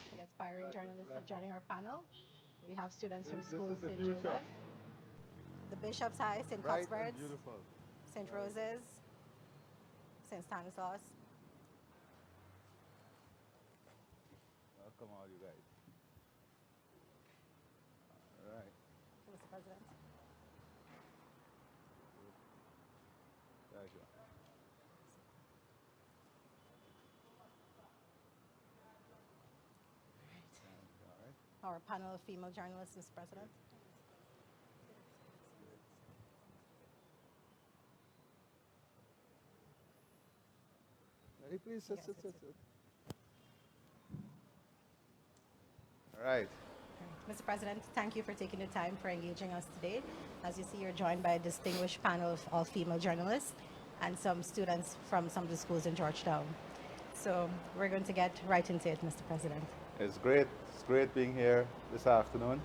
The aspiring journalists are joining our panel. We have students from schools St. Joseph, the Bishop's High, St. Cuthbert's, St. Rose's, St. Stanislaus. Welcome all you guys. All right. Mr. President. Pleasure. All right. Our panel of female journalists, Mr. President. Ready, please? Sit, Yes, sit, yes, sit, yes. sit. All right. Mr. President, thank you for taking the time for engaging us today. As you see, you're joined by a distinguished panel of all female journalists and some students from some of the schools in Georgetown. So we're going to get right into it, Mr. President. It's great. It's great being here this afternoon,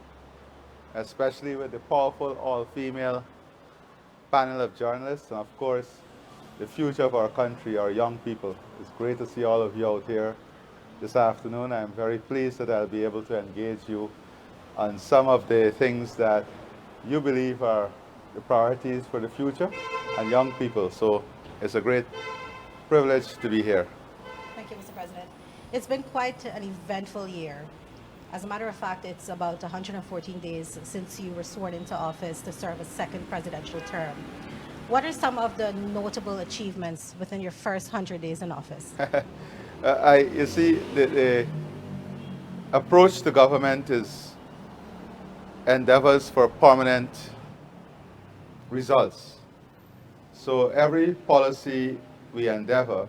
especially with the powerful all-female panel of journalists, and of course, the future of our country, our young people. It's great to see all of you out here this afternoon. I'm very pleased that I'll be able to engage you on some of the things that you believe are the priorities for the future and young people. So it's a great privilege to be here. Thank you, Mr. President. It's been quite an eventful year. As a matter of fact, it's about 114 days since you were sworn into office to serve a second presidential term. What are some of the notable achievements within your first 100 days in office? You see, the approach to government is endeavors for permanent results. So every policy we endeavor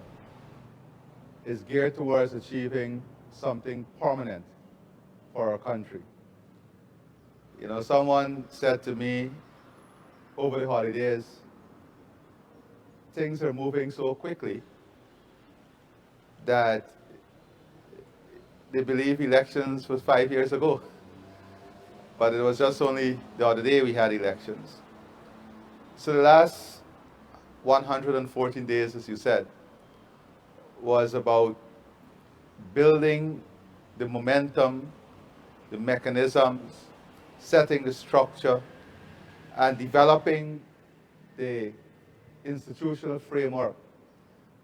is geared towards achieving something permanent for our country. You know, someone said to me over the holidays, things are moving so quickly that they believe elections was 5 years ago. But it was just only the other day we had elections. So the last 114 days, as you said, was about building the momentum, the mechanisms, setting the structure, and developing the institutional framework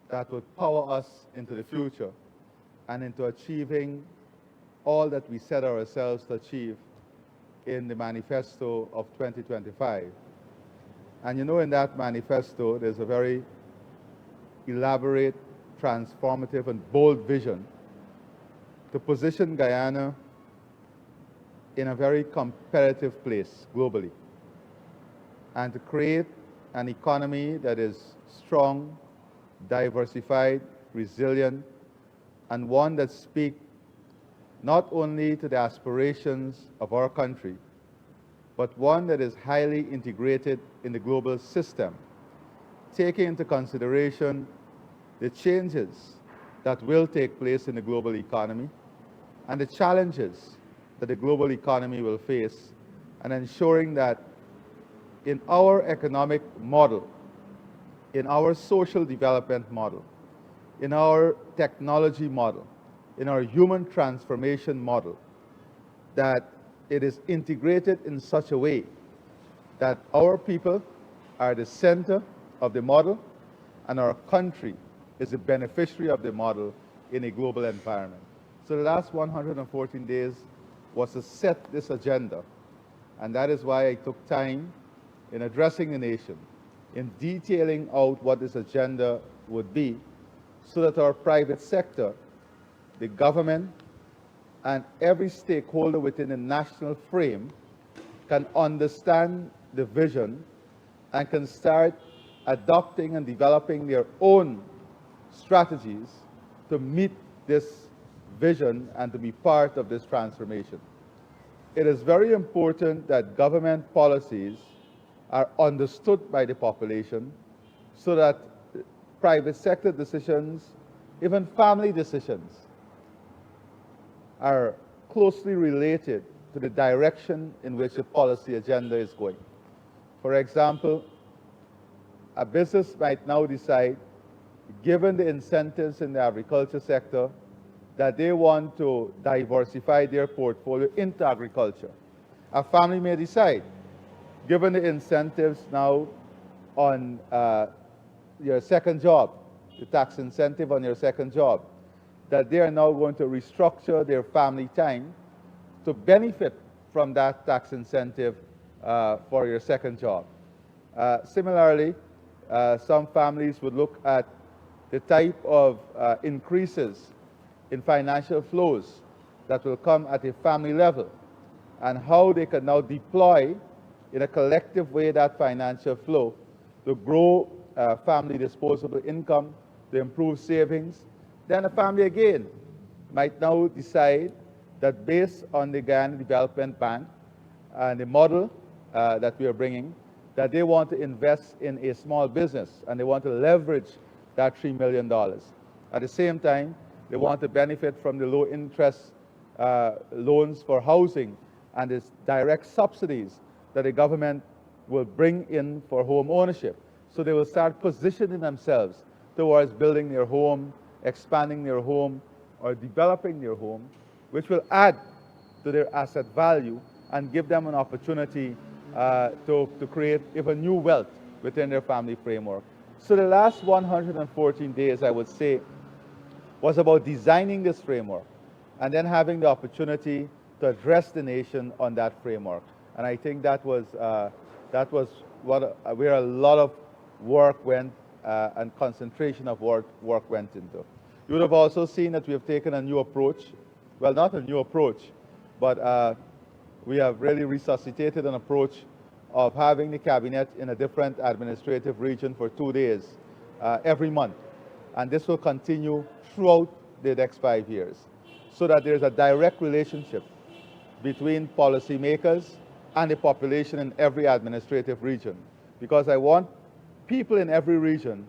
that would power us into the future and into achieving all that we set ourselves to achieve in the manifesto of 2025. And you know, in that manifesto, there's a very elaborate, transformative, and bold vision to position Guyana in a very competitive place globally and to create an economy that is strong, diversified, resilient, and one that speaks not only to the aspirations of our country, but one that is highly integrated in the global system, taking into consideration the changes that will take place in the global economy and the challenges that the global economy will face, and ensuring that in our economic model, in our social development model, in our technology model, in our human transformation model, that it is integrated in such a way that our people are the center of the model and our country is the beneficiary of the model in a global environment. So the last 114 days was to set this agenda. And that is why I took time in addressing the nation, in detailing out what this agenda would be, so that our private sector, the government, and every stakeholder within the national frame can understand the vision and can start adopting and developing their own strategies to meet this vision and to be part of this transformation. It is very important that government policies are understood by the population so that private sector decisions, even family decisions, are closely related to the direction in which the policy agenda is going. For example, a business might now decide, given the incentives in the agriculture sector, that they want to diversify their portfolio into agriculture. A family may decide, given the incentives now on your second job, the tax incentive on your second job, that they are now going to restructure their family time to benefit from that tax incentive for your second job. Similarly, some families would look at the type of increases in financial flows that will come at a family level and how they can now deploy in a collective way that financial flow to grow family disposable income, to improve savings. Then a family again might now decide that based on the Guyana Development Bank and the model that we are bringing, that they want to invest in a small business and they want to leverage that $3 million. At the same time, they want to benefit from the low interest loans for housing and its direct subsidies that the government will bring in for home ownership. So they will start positioning themselves towards building their home, expanding their home, or developing their home, which will add to their asset value and give them an opportunity to create even new wealth within their family framework. So the last 114 days, I would say, was about designing this framework and then having the opportunity to address the nation on that framework. And I think that was where a lot of work went and concentration of work went into. You would have also seen that we have taken a new approach. Well, not a new approach, but we have really resuscitated an approach of having the cabinet in a different administrative region for 2 days every month. And this will continue throughout the next 5 years so that there's a direct relationship between policymakers and the population in every administrative region. Because I want people in every region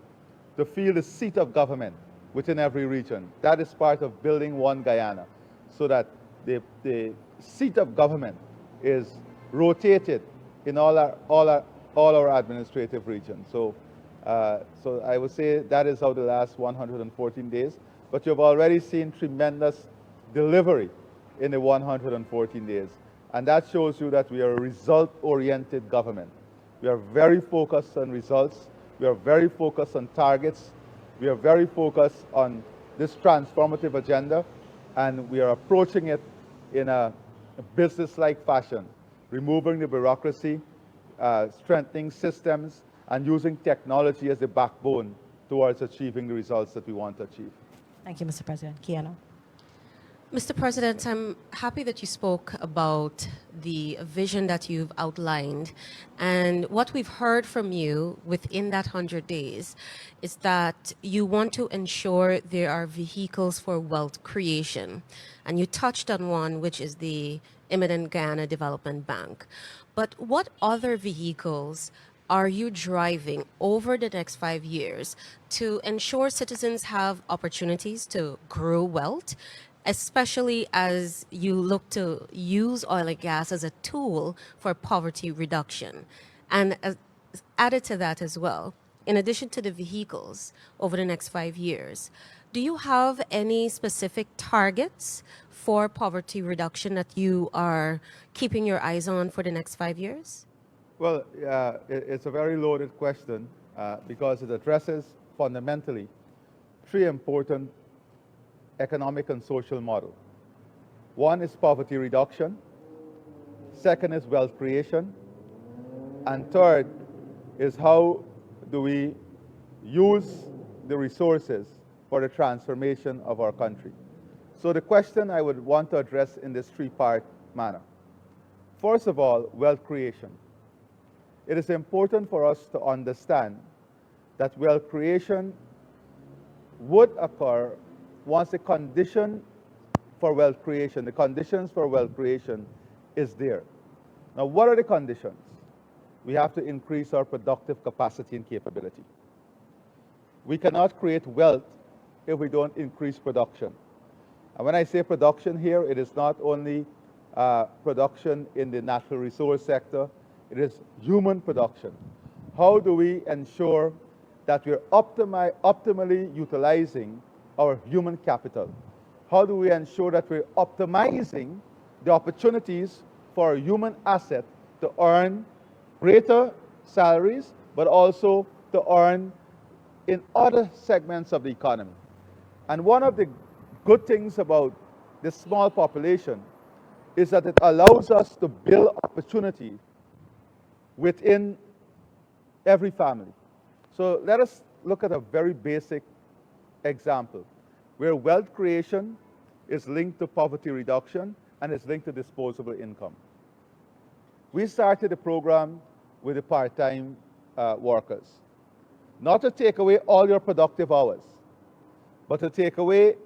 to feel the seat of government within every region. That is part of building one Guyana, so that the seat of government is rotated in all our administrative regions. So I would say that is how the last 114 days, but you've already seen tremendous delivery in the 114 days. And that shows you that we are a result-oriented government. We are very focused on results. We are very focused on targets. We are very focused on this transformative agenda, and we are approaching it in a business-like fashion, removing the bureaucracy, strengthening systems, and using technology as the backbone towards achieving the results that we want to achieve. Thank you, Mr. President. Kiana. Mr. President, I'm happy that you spoke about the vision that you've outlined. And what we've heard from you within that 100 days is that you want to ensure there are vehicles for wealth creation. And you touched on one, which is the imminent Guyana Development Bank. But what other vehicles are you driving over the next 5 years to ensure citizens have opportunities to grow wealth, especially as you look to use oil and gas as a tool for poverty reduction? And added to that as well, in addition to the vehicles over the next 5 years, do you have any specific targets for poverty reduction that you are keeping your eyes on for the next 5 years? Well, it's a very loaded question because it addresses fundamentally three important economic and social model. One is poverty reduction, second is wealth creation, and third is how do we use the resources for the transformation of our country. So the question I would want to address in this three-part manner. First of all, wealth creation. It is important for us to understand that wealth creation would occur once the condition for wealth creation, the conditions for wealth creation is there. Now, what are the conditions? We have to increase our productive capacity and capability. We cannot create wealth if we don't increase production. And when I say production here, it is not only production in the natural resource sector, it is human production. How do we ensure that we're optimally utilizing our human capital? How do we ensure that we're optimizing the opportunities for a human asset to earn greater salaries, but also to earn in other segments of the economy? And one of the good things about this small population is that it allows us to build opportunity within every family. So let us look at a very basic example where wealth creation is linked to poverty reduction and is linked to disposable income. We started a program with the part-time workers, not to take away all your productive hours, but to take away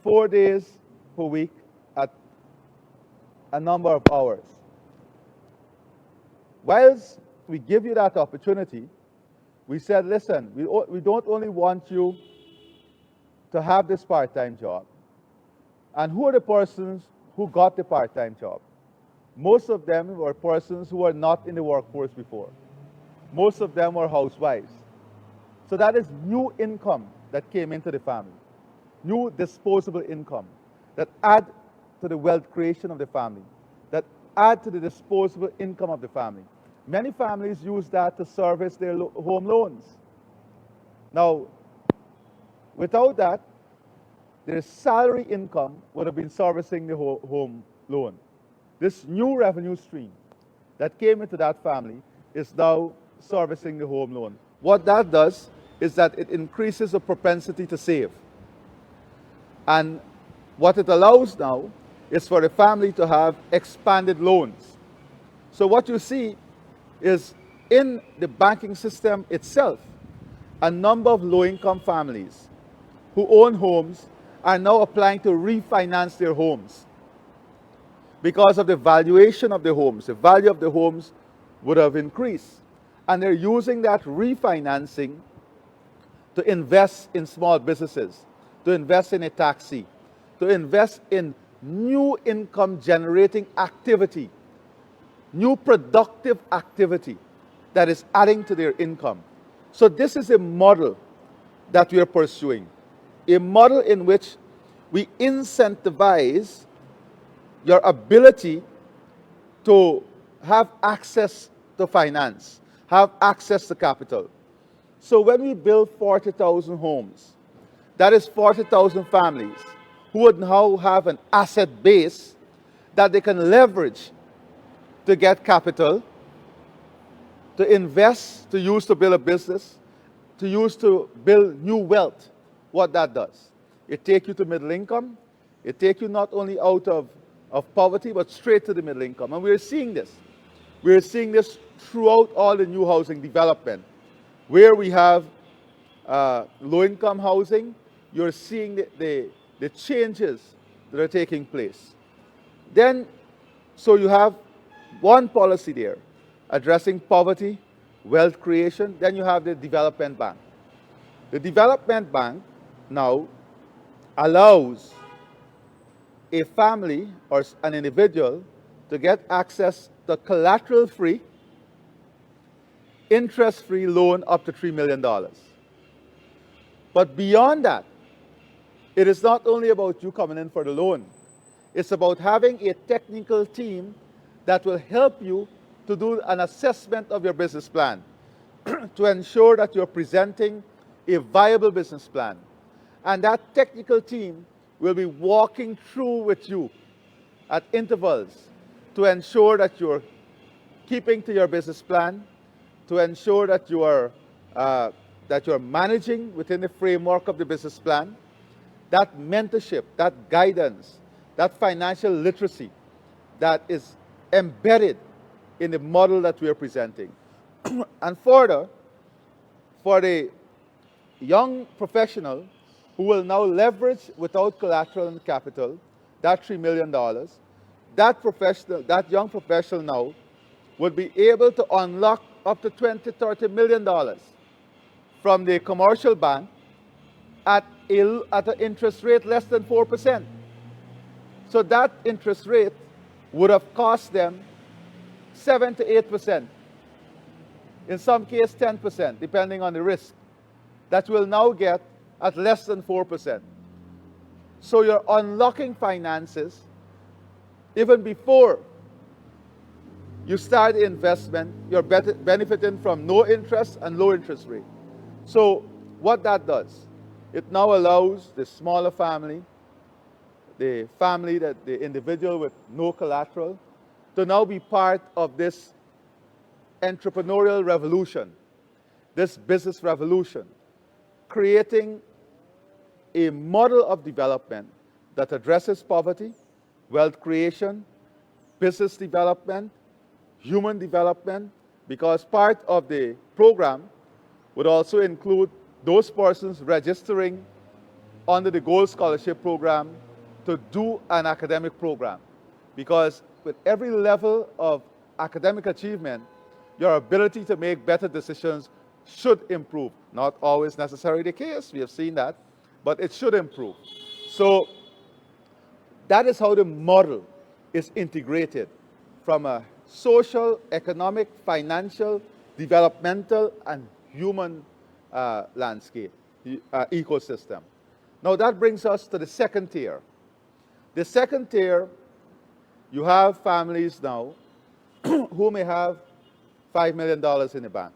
4 days per week at a number of hours. Whilst we give you that opportunity, we said, listen, we don't only want you to have this part-time job. And who are the persons who got the part-time job? Most of them were persons who were not in the workforce before. Most of them were housewives. So that is new income that came into the family, new disposable income that add to the wealth creation of the family, that add to the disposable income of the family. Many families use that to service their home loans. Now, without that, their salary income would have been servicing the home loan. This new revenue stream that came into that family is now servicing the home loan. What that does is that it increases the propensity to save. And what it allows now is for the family to have expanded loans. So what you see is in the banking system itself, a number of low-income families who own homes are now applying to refinance their homes because of the valuation of the homes. The value of the homes would have increased. And they're using that refinancing to invest in small businesses, to invest in a taxi, to invest in new income generating activity, new productive activity that is adding to their income. So this is a model that we are pursuing, a model in which we incentivize your ability to have access to finance, have access to capital. So when we build 40,000 homes, that is 40,000 families who would now have an asset base that they can leverage to get capital, to invest, to use to build a business, to use to build new wealth. What that does, it takes you to middle income, it takes you not only out of poverty, but straight to the middle income. And we're seeing this. We're seeing this throughout all the new housing development. Where we have low-income housing, you're seeing the changes that are taking place. Then, so you have one policy there, addressing poverty, wealth creation. Then you have the development bank. The development bank now allows a family or an individual to get access to collateral-free, interest-free loan up to $3 million. But beyond that, it is not only about you coming in for the loan. It's about having a technical team that will help you to do an assessment of your business plan to ensure that you're presenting a viable business plan. And that technical team will be walking through with you at intervals to ensure that you're keeping to your business plan, to ensure that you're managing within the framework of the business plan. That mentorship, that guidance, that financial literacy that is embedded in the model that we are presenting. And further, for the young professional who will now leverage without collateral and capital that $3 million, that young professional now would be able to unlock up to $20-30 million from the commercial bank at an interest rate less than 4%. So that interest rate would have cost them 7 to 8%, in some cases 10%, depending on the risk, that will now get at less than 4%. So you're unlocking finances even before you start the investment. You're benefiting from no interest and low interest rate. So what that does, it now allows the smaller family, the individual with no collateral, to now be part of this entrepreneurial revolution, this business revolution, creating a model of development that addresses poverty, wealth creation, business development, human development, because part of the program would also include those persons registering under the Gold Scholarship Program to do an academic program. Because with every level of academic achievement, your ability to make better decisions should improve. Not always necessarily the case, we have seen that, but it should improve. So that is how the model is integrated from a social, economic, financial, developmental, and human landscape, ecosystem. Now that brings us to the second tier. The second tier, you have families now who may have $5 million in the bank,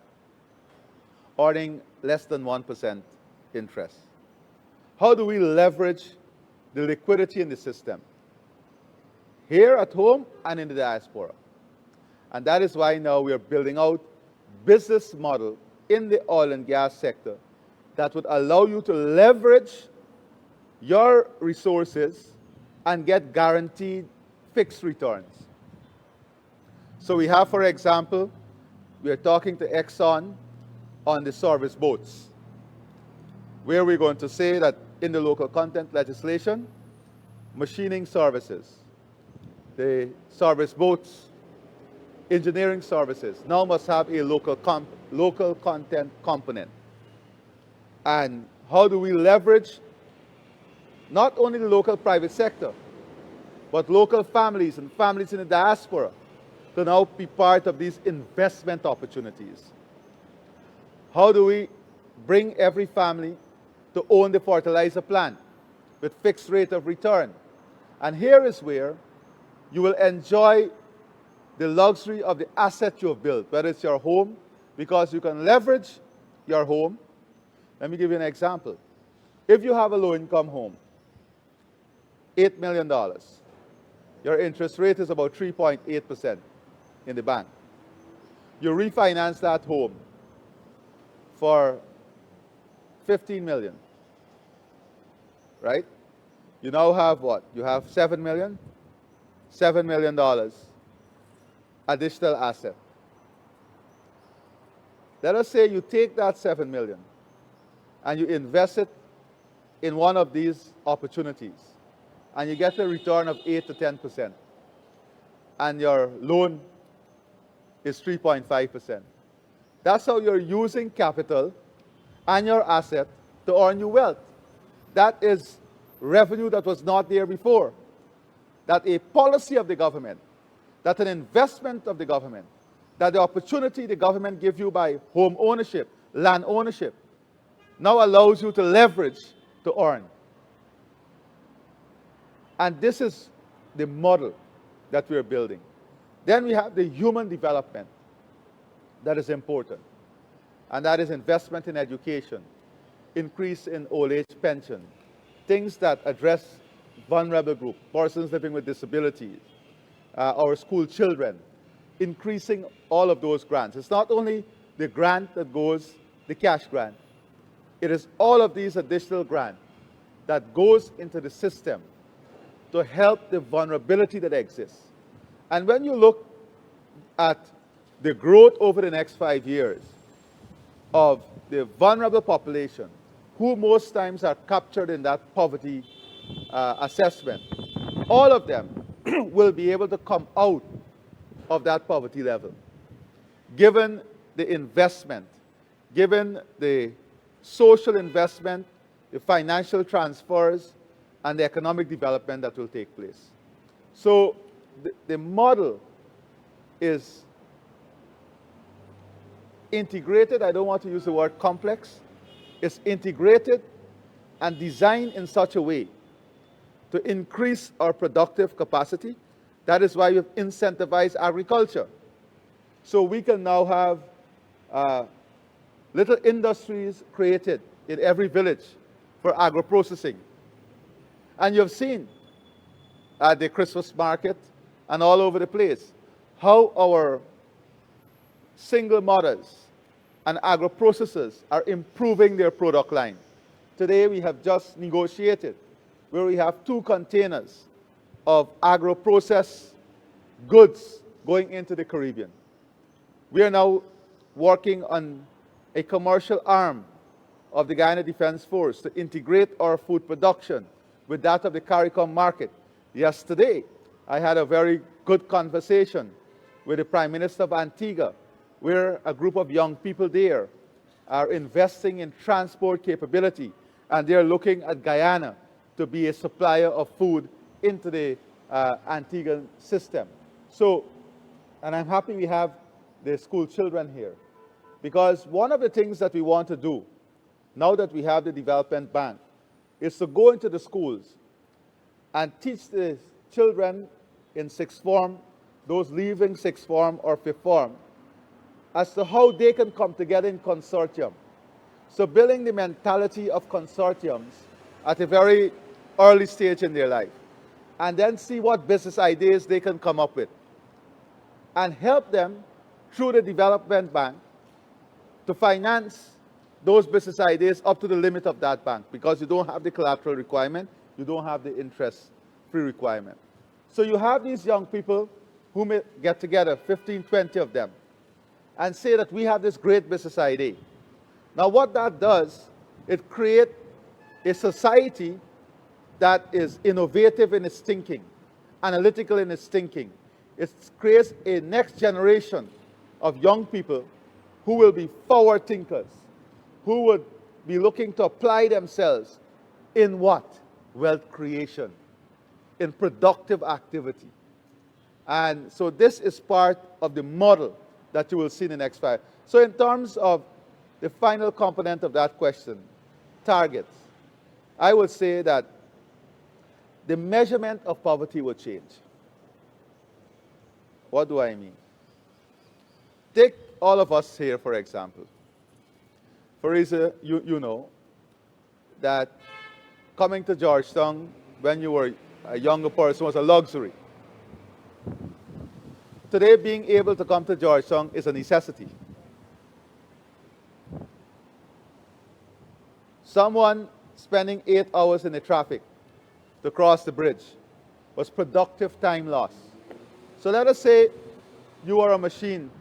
earning less than 1% interest. How do we leverage the liquidity in the system, here at home and in the diaspora? And that is why now we are building out business model in the oil and gas sector that would allow you to leverage your resources and get guaranteed fixed returns. So we have, for example, we are talking to Exxon on the service boats, where we're going to say that in the local content legislation, machining services, the service boats, engineering services now must have a local content component. And how do we leverage not only the local private sector, but local families and families in the diaspora to now be part of these investment opportunities? How do we bring every family to own the fertilizer plant with fixed rate of return? And here is where you will enjoy the luxury of the asset you have built, whether it's your home, because you can leverage your home. Let me give you an example. If you have a low-income home, $8 million, your interest rate is about 3.8% in the bank. You refinance that home for $15 million, right? You now have what? You have $7 million? $7 million additional asset. Let us say you take that $7 million and you invest it in one of these opportunities, and you get a return of 8 to 10%, and your loan is 3.5%. That's how you're using capital and your asset to earn you wealth. That is revenue that was not there before. That a policy of the government, that an investment of the government, that the opportunity the government gives you by home ownership, land ownership, now allows you to leverage to earn. And this is the model that we're building. Then we have the human development that is important, and that is investment in education, increase in old age pension, things that address vulnerable group, persons living with disabilities, our school children, increasing all of those grants. It's not only the grant that goes, the cash grant, it is all of these additional grants that goes into the system to help the vulnerability that exists. And when you look at the growth over the next 5 years of the vulnerable population, who most times are captured in that poverty assessment, all of them will be able to come out of that poverty level, given the investment, given the social investment, the financial transfers, and the economic development that will take place. So the model is integrated. I don't want to use the word complex. It's integrated and designed in such a way to increase our productive capacity. That is why we've incentivized agriculture. So we can now have little industries created in every village for agro-processing. And you've seen at the Christmas market and all over the place how our single mothers and agro-processors are improving their product line. Today we have just negotiated where we have 2 containers of agro-processed goods going into the Caribbean. We are now working on a commercial arm of the Guyana Defense Force to integrate our food production with that of the CARICOM market. Yesterday, I had a very good conversation with the Prime Minister of Antigua, where a group of young people there are investing in transport capability, and they're looking at Guyana to be a supplier of food into the Antiguan system. So, and I'm happy we have the school children here, because one of the things that we want to do, now that we have the development bank, is to go into the schools and teach the children in sixth form, those leaving sixth form or fifth form, as to how they can come together in consortium. So building the mentality of consortiums at a very early stage in their life, and then see what business ideas they can come up with, and help them through the development bank to finance those business ideas up to the limit of that bank, because you don't have the collateral requirement, you don't have the interest-free requirement. So you have these young people who may get together, 15, 20 of them, and say that we have this great business idea. Now what that does, it creates a society that is innovative in its thinking, analytical in its thinking. It creates a next generation of young people who will be forward thinkers, who would be looking to apply themselves in what? Wealth creation, in productive activity. And so this is part of the model that you will see in the next 5. So in terms of the final component of that question, targets, I would say that the measurement of poverty will change. What do I mean? Take all of us here, for example. Farisa, you know that coming to Georgetown when you were a younger person was a luxury. Today, being able to come to Georgetown is a necessity. Someone spending 8 hours in the traffic to cross the bridge was productive time loss. So let us say you are a machine,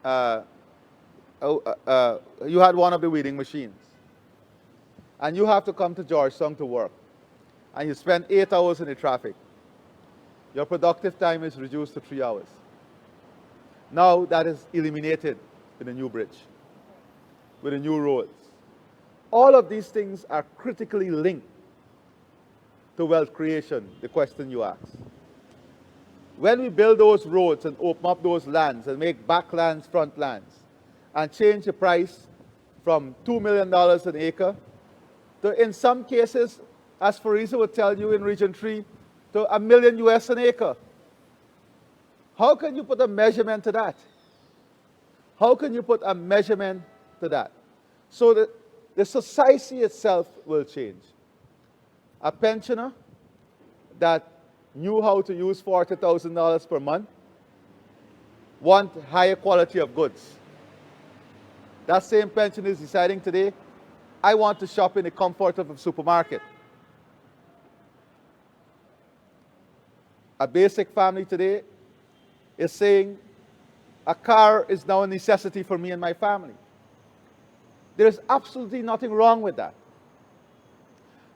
you had one of the weeding machines, and you have to come to Georgetown to work, and you spend 8 hours in the traffic. Your productive time is reduced to 3 hours. Now that is eliminated with a new bridge, with the new roads. All of these things are critically linked to wealth creation, the question you asked. When we build those roads and open up those lands and make backlands front lands and change the price from $2 million an acre to, in some cases, as Farisa would tell you in Region 3, to $1 million US an acre. How can you put a measurement to that? How can you put a measurement to that? So that the society itself will change. A pensioner that knew how to use $40,000 per month want higher quality of goods. That same pensioner is deciding today, I want to shop in the comfort of a supermarket. A basic family today is saying, a car is now a necessity for me and my family. There is absolutely nothing wrong with that.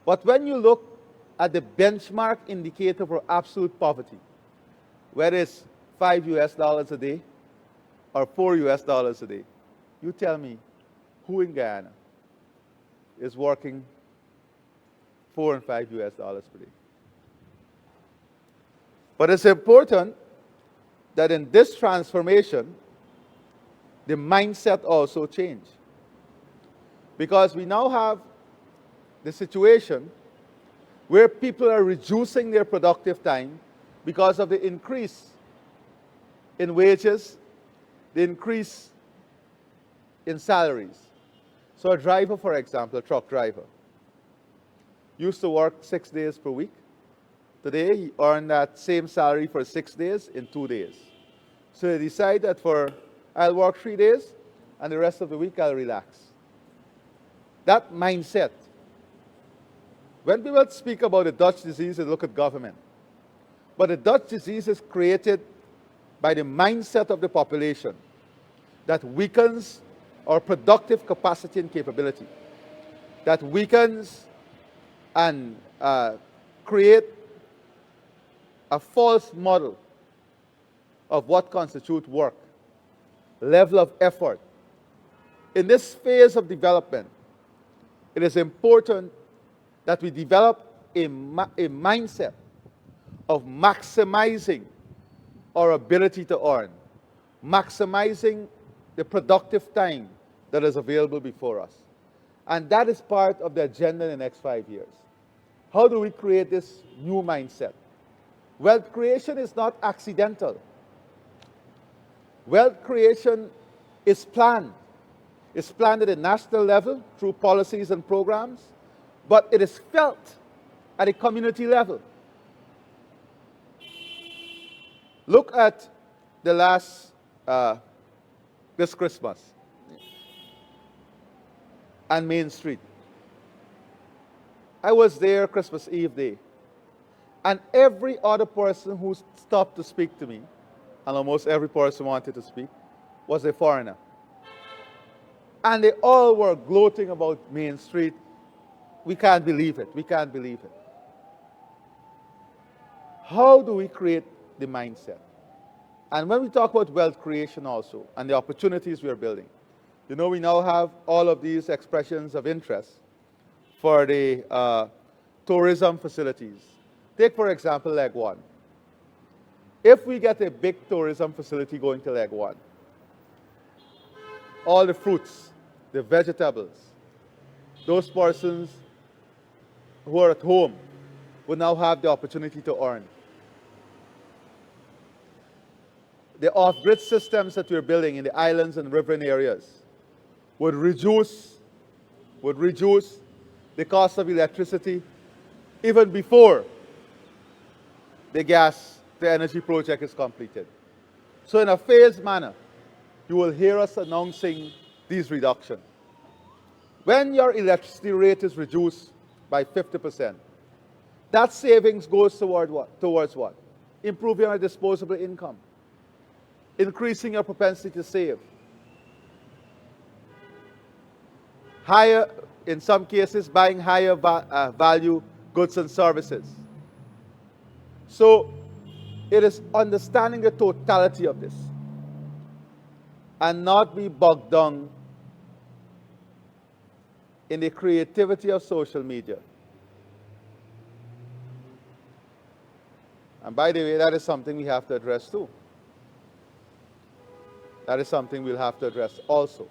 But when you look at the benchmark indicator for absolute poverty, whether it's $5 a day or $4 a day, you tell me who in Guyana is working $4 and $5 per day. But it's important that in this transformation, the mindset also change. Because we now have the situation where people are reducing their productive time because of the increase in wages, the increase in salaries. So a driver, for example, a truck driver, used to work 6 days per week. Today, he earned that same salary for 6 days in 2 days. So they decide that I'll work 3 days, and the rest of the week I'll relax. That mindset. When people speak about the Dutch disease, they look at government. But the Dutch disease is created by the mindset of the population that weakens our productive capacity and capability, that weakens and create a false model of what constitutes work, level of effort. In this phase of development, it is important that we develop a mindset of maximizing our ability to earn, maximizing the productive time that is available before us. And that is part of the agenda in the next 5 years. How do we create this new mindset? Wealth creation is not accidental. Wealth creation is planned. It's planned at a national level through policies and programs, but it is felt at a community level. Look at the last, this Christmas, and Main Street. I was there Christmas Eve day, and every other person who stopped to speak to me, and almost every person wanted to speak, was a foreigner. And they all were gloating about Main Street. We can't believe it. We can't believe it. How do we create the mindset? And when we talk about wealth creation also, and the opportunities we are building, you know, we now have all of these expressions of interest for the tourism facilities. Take, for example, Leg 1. If we get a big tourism facility going to Leg 1, all the fruits, the vegetables, those persons who are at home will now have the opportunity to earn. The off-grid systems that we're building in the islands and riverine areas would reduce the cost of electricity even before the energy project is completed. So in a phased manner, you will hear us announcing these reductions. When your electricity rate is reduced by 50%, that savings goes towards what? Improving your disposable income, increasing your propensity to save, higher, in some cases, buying higher value goods and services. So it is understanding the totality of this and not be bogged down in the creativity of social media. And by the way, that is something we have to address too. That is something we'll have to address also.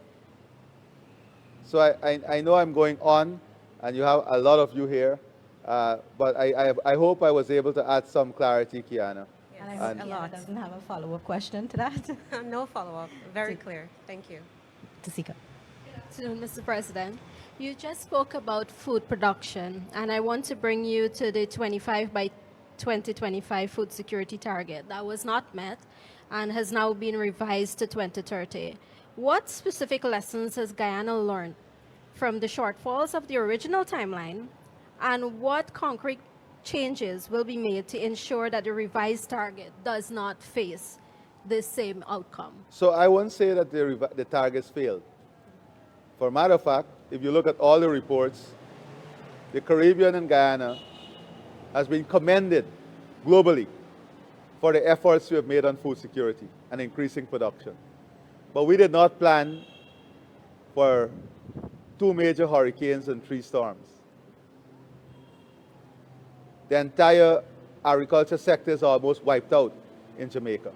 So I know I'm going on, and you have a lot of you here, but I hope I was able to add some clarity, Kiana. And I hope Kiana doesn't have a follow-up question to that. No follow-up. Very clear. Thank you. Tasika. Good afternoon, Mr. President. You just spoke about food production, and I want to bring you to the 25 by 2025 food security target that was not met and has now been revised to 2030. What specific lessons has Guyana learned from the shortfalls of the original timeline, and what concrete changes will be made to ensure that the revised target does not face this same outcome? So I won't say that the targets failed. For a matter of fact, if you look at all the reports, the Caribbean and Guyana has been commended globally for the efforts we have made on food security and increasing production. But we did not plan for 2 major hurricanes and 3 storms. The entire agriculture sector is almost wiped out in Jamaica.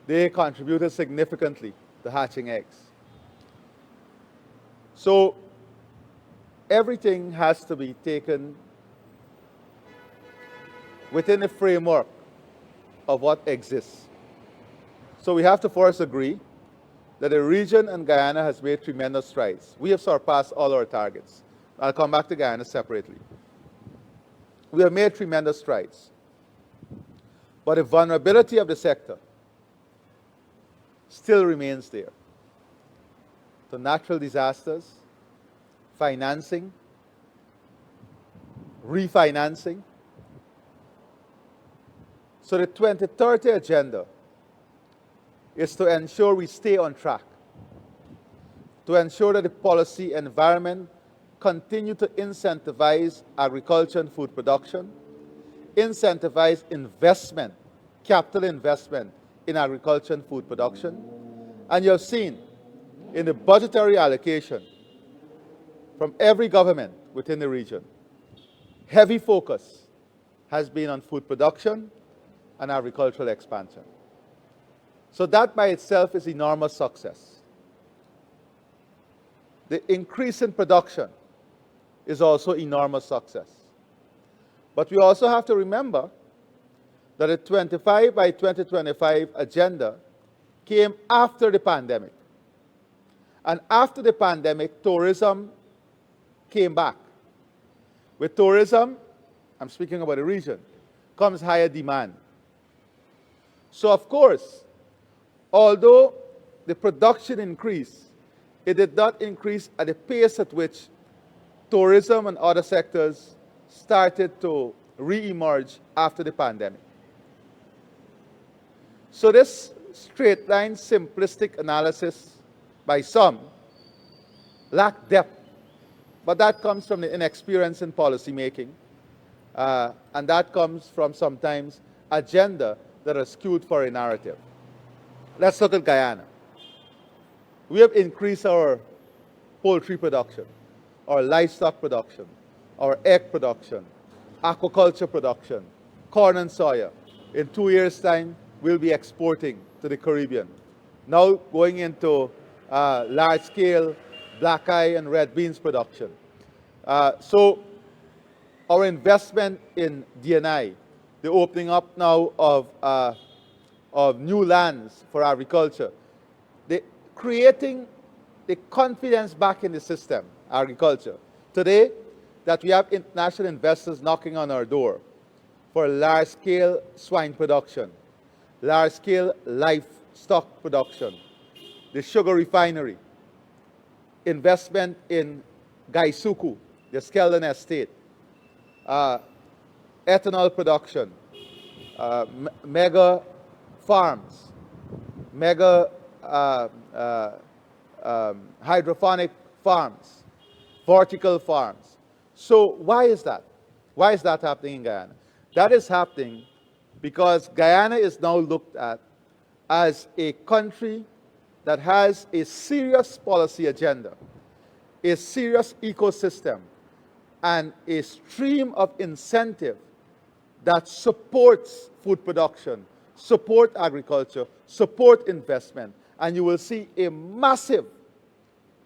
They contributed significantly to hatching eggs. So everything has to be taken within the framework of what exists. So we have to first agree that the region and Guyana has made tremendous strides. We have surpassed all our targets. I'll come back to Guyana separately. We have made tremendous strides. But the vulnerability of the sector still remains there. To natural disasters, financing, refinancing. So the 2030 agenda is to ensure we stay on track, to ensure that the policy environment continue to incentivize agriculture and food production, incentivize investment, capital investment in agriculture and food production. And you have seen in the budgetary allocation from every government within the region, heavy focus has been on food production and agricultural expansion. So that by itself is enormous success. The increase in production is also enormous success. But we also have to remember that the 25 by 2025 agenda came after the pandemic. And after the pandemic, tourism came back. With tourism, I'm speaking about the region, comes higher demand. So of course, although the production increased, it did not increase at the pace at which tourism and other sectors started to re-emerge after the pandemic. So this straight line simplistic analysis by some lack depth, but that comes from the inexperience in policy making, and that comes from sometimes agenda that are skewed for a narrative. Let's look at Guyana. We have increased our poultry production, our livestock production, our egg production, aquaculture production, corn and soya. In 2 years' time, we'll be exporting to the Caribbean. Now going into large-scale black eye and red beans production. So our investment in D&I, the opening up now of new lands for agriculture, creating the confidence back in the system, agriculture. Today, that we have international investors knocking on our door for large-scale swine production, large-scale livestock production, the sugar refinery, investment in Gaisuku, the Skeldon estate, ethanol production, mega farms, mega hydroponic farms, vertical farms. So why is that? Why is that happening in Guyana? That is happening because Guyana is now looked at as a country that has a serious policy agenda, a serious ecosystem, and a stream of incentive that supports food production, support agriculture, support investment, and you will see a massive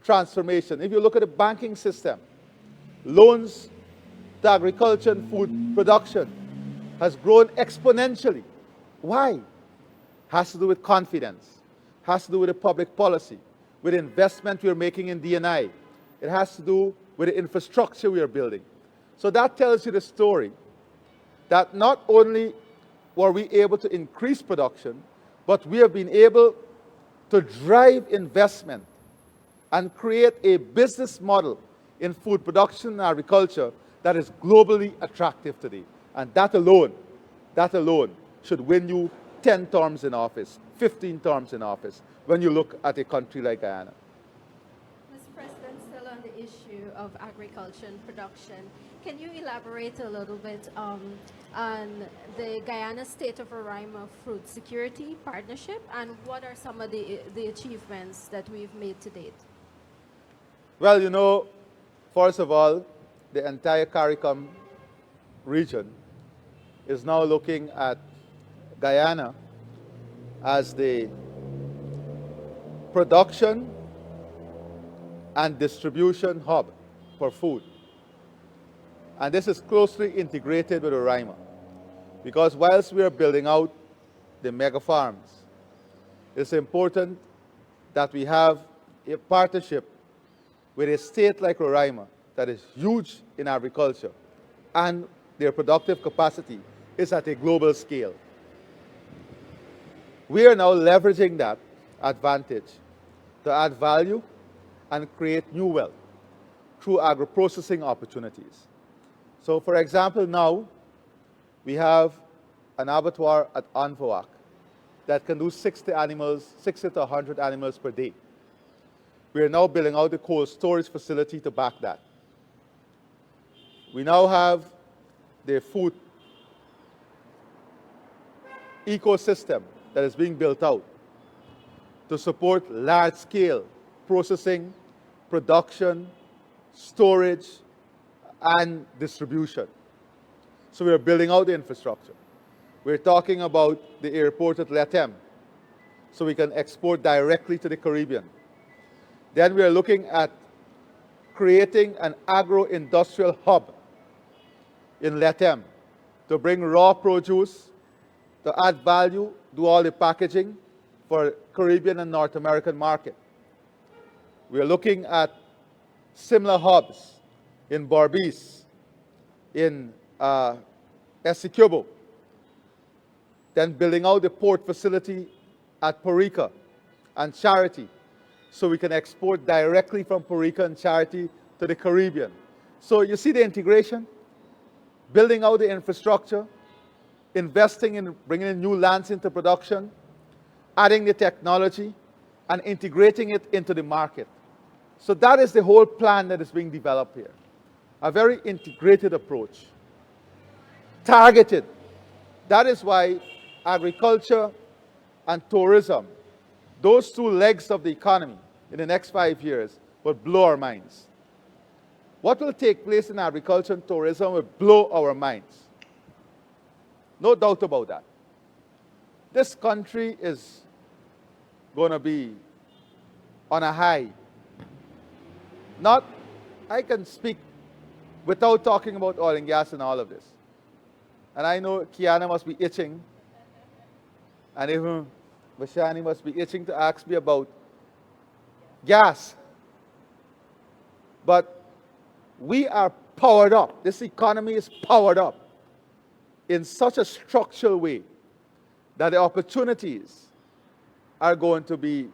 transformation. If you look at the banking system, loans to agriculture and food production has grown exponentially. Why? Has to do with confidence, has to do with the public policy, with investment we are making in D&I. It has to do with the infrastructure we are building. So that tells you the story that not only were we able to increase production, but we have been able to drive investment and create a business model in food production and agriculture that is globally attractive today. And that alone should win you 10 terms in office, 15 terms in office, when you look at a country like Guyana. Mr. President, still on the issue of agriculture and production, can you elaborate a little bit on the Guyana State of Roraima Fruit Security Partnership, and what are some of the achievements that we've made to date? Well, you know, first of all, the entire CARICOM region is now looking at Guyana as the production and distribution hub for food. And this is closely integrated with Roraima, because whilst we are building out the mega farms, it's important that we have a partnership with a state like Roraima that is huge in agriculture, and their productive capacity is at a global scale. We are now leveraging that advantage to add value and create new wealth through agro-processing opportunities. So, for example, now we have an abattoir at Anvawak that can do 60 to 100 animals per day. We are now building out the cold storage facility to back that. We now have the food ecosystem that is being built out to support large-scale processing, production, storage, and distribution. So we are building out the infrastructure. We're talking about the airport at Letem, so we can export directly to the Caribbean. Then we are looking at creating an agro-industrial hub in Letem to bring raw produce, to add value, do all the packaging for Caribbean and North American market. We are looking at similar hubs in Berbice, in Essequibo, then building out the port facility at Porica and Charity, so we can export directly from Porica and Charity to the Caribbean. So you see the integration, building out the infrastructure, investing in bringing in new lands into production, adding the technology, and integrating it into the market. So that is the whole plan that is being developed here. A very integrated approach, targeted. That is why agriculture and tourism, those two legs of the economy in the next 5 years, will blow our minds. What will take place in agriculture and tourism will blow our minds. No doubt about that. This country is going to be on a high. I can speak without talking about oil and gas and all of this. And I know Kiana must be itching, and even Bashani must be itching to ask me about gas. But we are powered up. This economy is powered up in such a structural way that the opportunities are going to be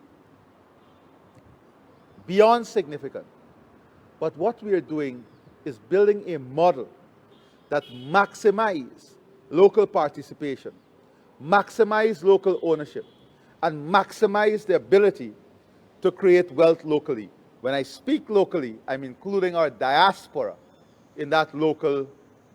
beyond significant. But what we are doing is building a model that maximizes local participation, maximizes local ownership, and maximizes the ability to create wealth locally. When I speak locally, I'm including our diaspora in that local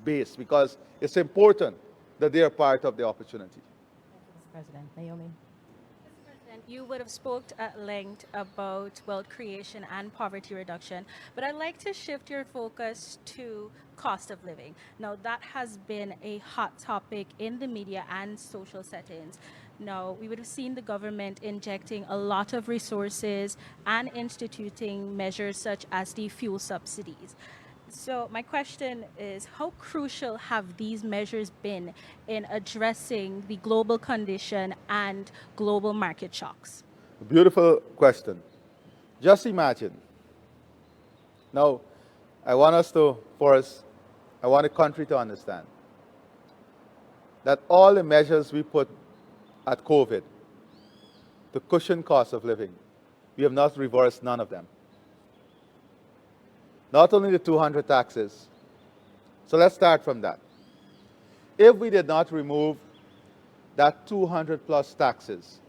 base, because it's important that they are part of the opportunity. Mr. President. Naomi. Mr. President, you would have spoke at length about wealth creation and poverty reduction, but I'd like to shift your focus to cost of living. Now, that has been a hot topic in the media and social settings. Now, we would have seen the government injecting a lot of resources and instituting measures such as the fuel subsidies. So my question is, how crucial have these measures been in addressing the global condition and global market shocks? Beautiful question. Just imagine. Now, I want the country to understand. that all the measures we put at COVID to cushion cost of living, we have not reversed none of them. Not only the 200 taxes. So let's start from that. If we did not remove that 200 plus taxes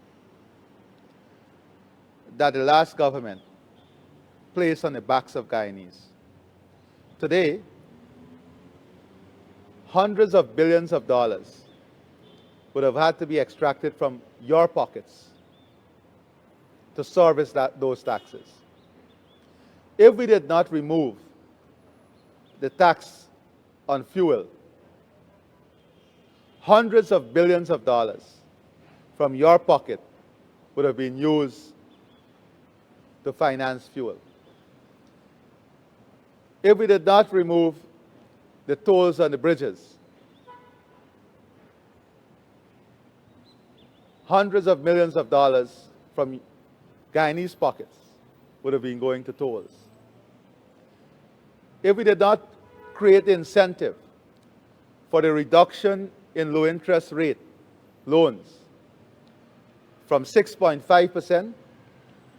that the last government placed on the backs of Guyanese, today, hundreds of billions of dollars would have had to be extracted from your pockets to service those taxes. If we did not remove the tax on fuel, hundreds of billions of dollars from your pocket would have been used to finance fuel. If we did not remove the tolls on the bridges, hundreds of millions of dollars from Guyanese pockets would have been going to tolls. If we did not create the incentive for the reduction in low interest rate loans from 6.5%,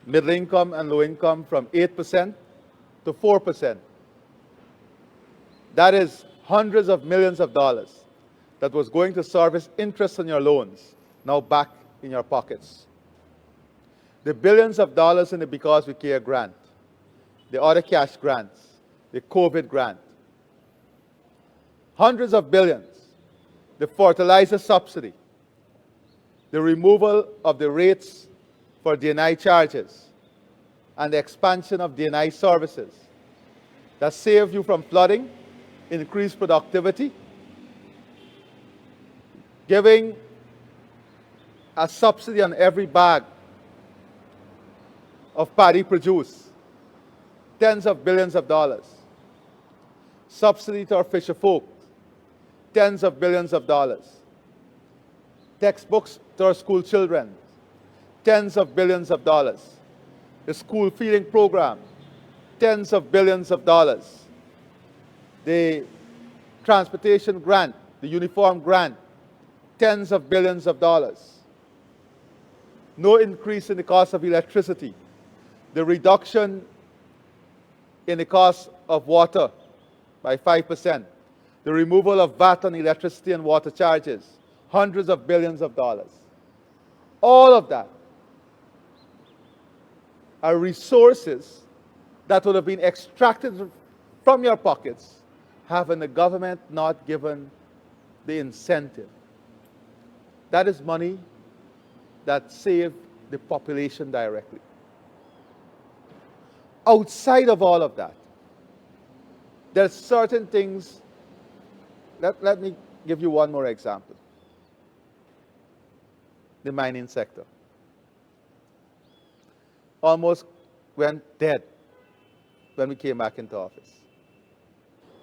middle income and low income from 8% to 4%, that is hundreds of millions of dollars that was going to service interest on your loans, now back in your pockets. The billions of dollars in the Because We Care grant, the other cash grants, the COVID grant, hundreds of billions, the fertilizer subsidy, the removal of the rates for D&I charges, and the expansion of D&I services that saved you from flooding, increased productivity, giving a subsidy on every bag of paddy produce, tens of billions of dollars. Subsidy to our fisher folk, tens of billions of dollars. Textbooks to our school children, tens of billions of dollars. The school feeding program, tens of billions of dollars. The transportation grant, the uniform grant, tens of billions of dollars. No increase in the cost of electricity. The reduction in the cost of water by 5%. The removal of VAT on electricity and water charges, hundreds of billions of dollars. All of that are resources that would have been extracted from your pockets, having the government not given the incentive. That is money that saved the population directly. Outside of all of that, there are certain things. Let me give you one more example. The mining sector almost went dead when we came back into office.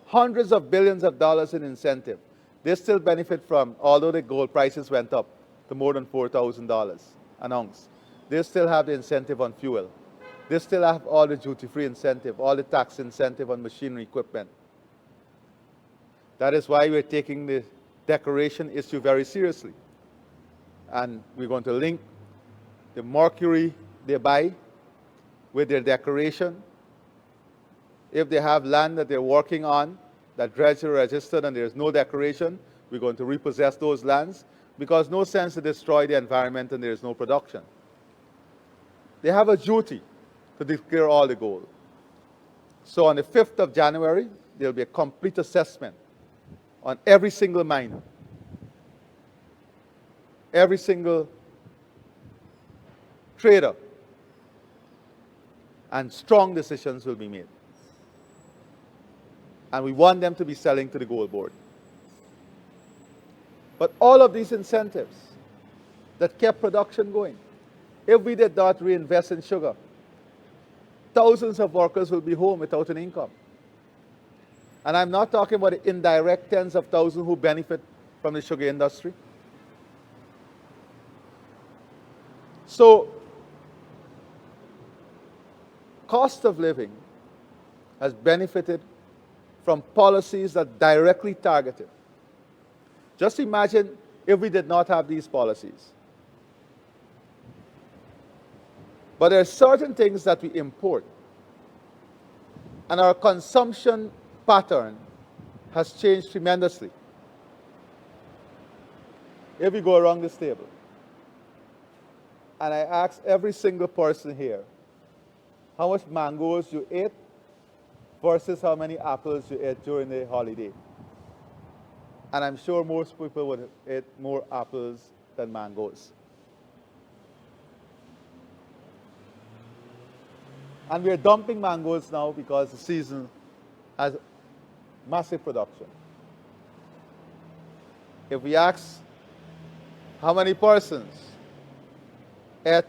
Hundreds of billions of dollars in incentive. They still benefit from, although the gold prices went up to more than $4,000 an ounce, they still have the incentive on fuel. They still have all the duty-free incentive, all the tax incentive on machinery equipment. That is why we're taking the declaration issue very seriously. And we're going to link the mercury they buy with their declaration. If they have land that they're working on, that dredge are registered and there's no declaration, we're going to repossess those lands, because no sense to destroy the environment and there is no production. They have a duty to declare all the gold. So on the 5th of January, there'll be a complete assessment on every single miner, every single trader, and strong decisions will be made. And we want them to be selling to the gold board. But all of these incentives that kept production going, if we did not reinvest in sugar, thousands of workers will be home without an income. And I'm not talking about the indirect tens of thousands who benefit from the sugar industry. So, cost of living has benefited from policies that directly targeted Just imagine if we did not have these policies. But there are certain things that we import, and our consumption pattern has changed tremendously. If we go around this table, and I ask every single person here how much mangoes you ate versus how many apples you ate during the holiday. And I'm sure most people would eat more apples than mangoes. And we're dumping mangoes now because the season has massive production. If we ask how many persons ate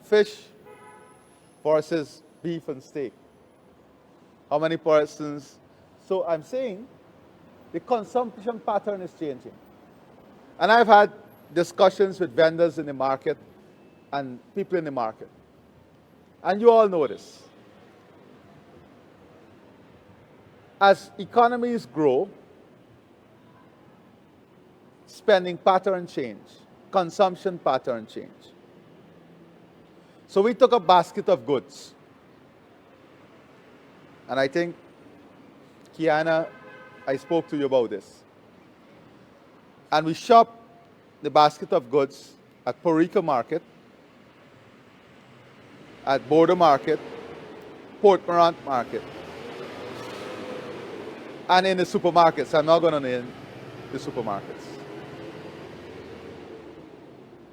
fish versus beef and steak, how many persons? So I'm saying the consumption pattern is changing. And I've had discussions with vendors in the market and people in the market. And you all know this. As economies grow, spending pattern change, consumption pattern change. So we took a basket of goods. And I think, Kiana, I spoke to you about this. And we shopped the basket of goods at Puerto Rico Market, at Border Market, Port Morant Market, and in the supermarkets. I'm not going to name the supermarkets.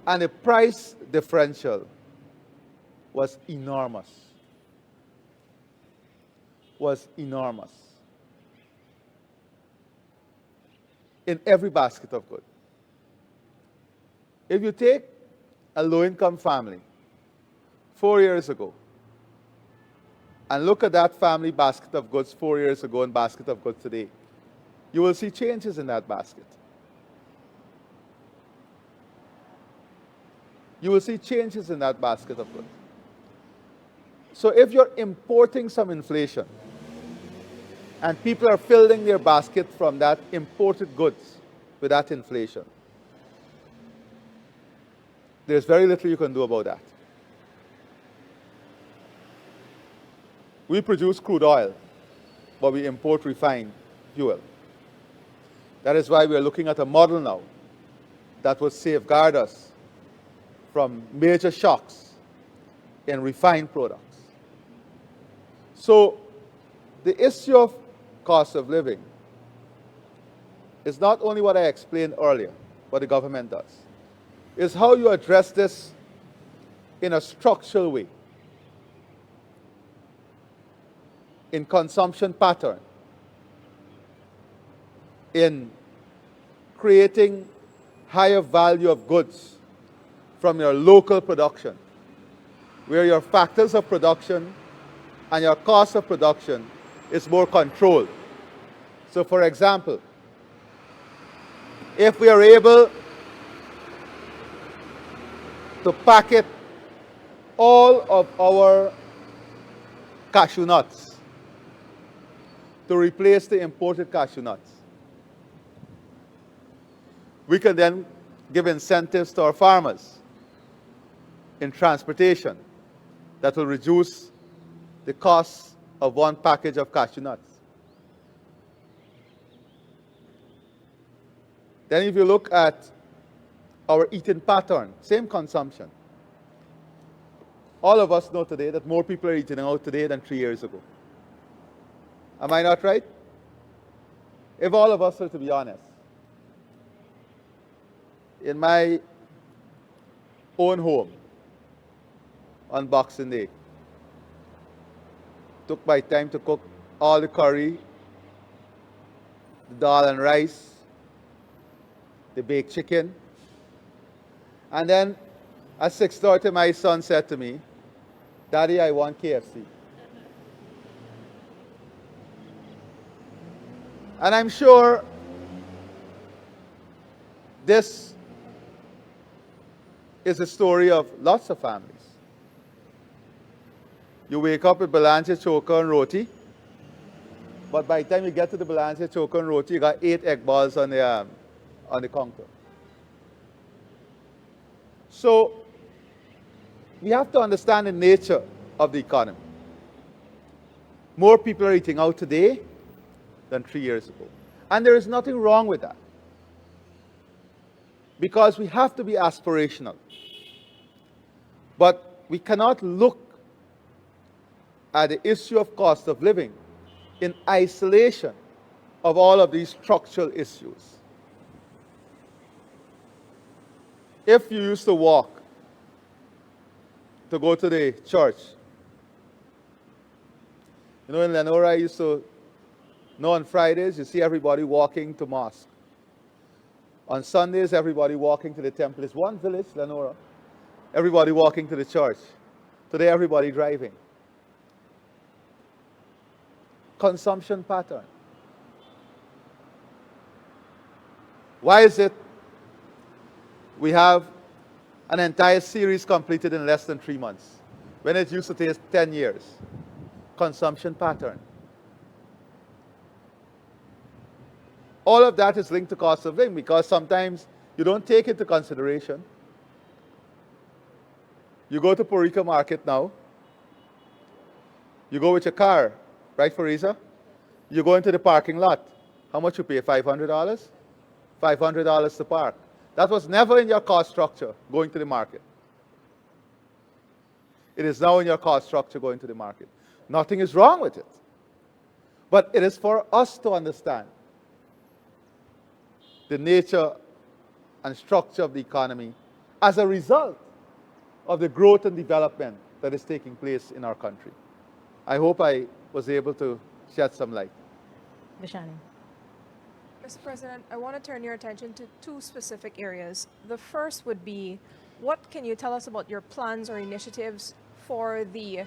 And the price differential was enormous. Was enormous. In every basket of goods. If you take a low-income family 4 years ago and look at that family basket of goods 4 years ago and basket of goods today, you will see changes in that basket. You will see changes in that basket of goods. So if you're importing some inflation and people are filling their basket from that imported goods with that inflation, there's very little you can do about that. We produce crude oil, but we import refined fuel. That is why we are looking at a model now that will safeguard us from major shocks in refined products. So the issue of cost of living is not only what I explained earlier, what the government does. It's how you address this in a structural way, in consumption pattern, in creating higher value of goods from your local production, where your factors of production and your cost of production is more controlled. So for example, if we are able to packet all of our cashew nuts to replace the imported cashew nuts, we can then give incentives to our farmers in transportation that will reduce the cost of one package of cashew nuts. Then if you look at our eating pattern, same consumption. All of us know today that more people are eating out today than 3 years ago. Am I not right? If all of us are to be honest, in my own home on Boxing Day, took my time to cook all the curry, the dal and rice, the baked chicken. And then at 6:30, my son said to me, "Daddy, I want KFC." And I'm sure this is a story of lots of families. You wake up with Belanger, choka, and roti, but by the time you get to the Belanger, choka, and roti, you got 8 egg balls on on the counter. So we have to understand the nature of the economy. More people are eating out today than 3 years ago. And there is nothing wrong with that. Because we have to be aspirational. But we cannot look at the issue of cost of living in isolation of all of these structural issues. If you used to walk to go to the church, you know, in Lenora, I used to know on Fridays, you see everybody walking to mosque. On Sundays, everybody walking to the temple. It's one village, Lenora. Everybody walking to the church. Today, everybody driving. Consumption pattern. Why is it we have an entire series completed in less than 3 months when it used to take 10 years? Consumption pattern. All of that is linked to cost of living because sometimes you don't take into consideration. You go to Porica Market now. You go with your car, right, Fariza? You go into the parking lot. How much you pay? $500? $500 to park. That was never in your cost structure going to the market. It is now in your cost structure going to the market. Nothing is wrong with it. But it is for us to understand the nature and structure of the economy as a result of the growth and development that is taking place in our country. I hope I was able to shed some light. Vishani. Mr. President, I want to turn your attention to two specific areas. The first would be, what can you tell us about your plans or initiatives for the year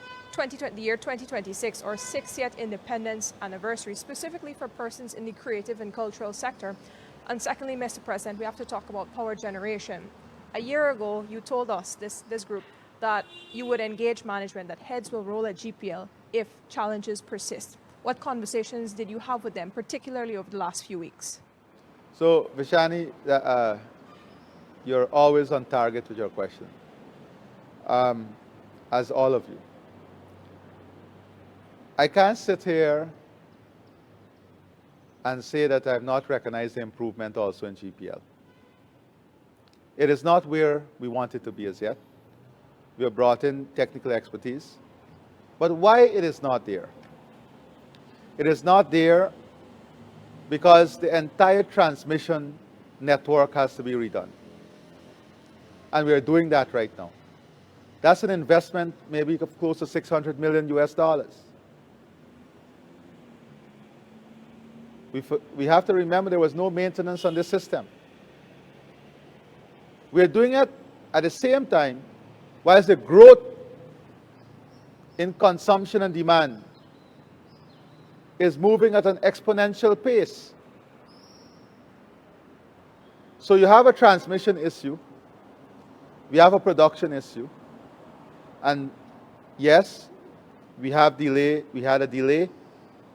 2026 or 60th Independence Anniversary, specifically for persons in the creative and cultural sector? And secondly, Mr. President, we have to talk about power generation. A year ago, you told us, this group, that you would engage management, that heads will roll at GPL if challenges persist. What conversations did you have with them, particularly over the last few weeks? So, Vishani, you're always on target with your question, as all of you. I can't sit here and say that I have not recognized the improvement also in GPL. It is not where we want it to be as yet. We have brought in technical expertise. But why it is not there? It is not there because the entire transmission network has to be redone. And we are doing that right now. That's an investment maybe of close to $600 million US. We have to remember there was no maintenance on this system. We are doing it at the same time, whilst the growth in consumption and demand is moving at an exponential pace. So you have a transmission issue, we have a production issue, and yes, we had a delay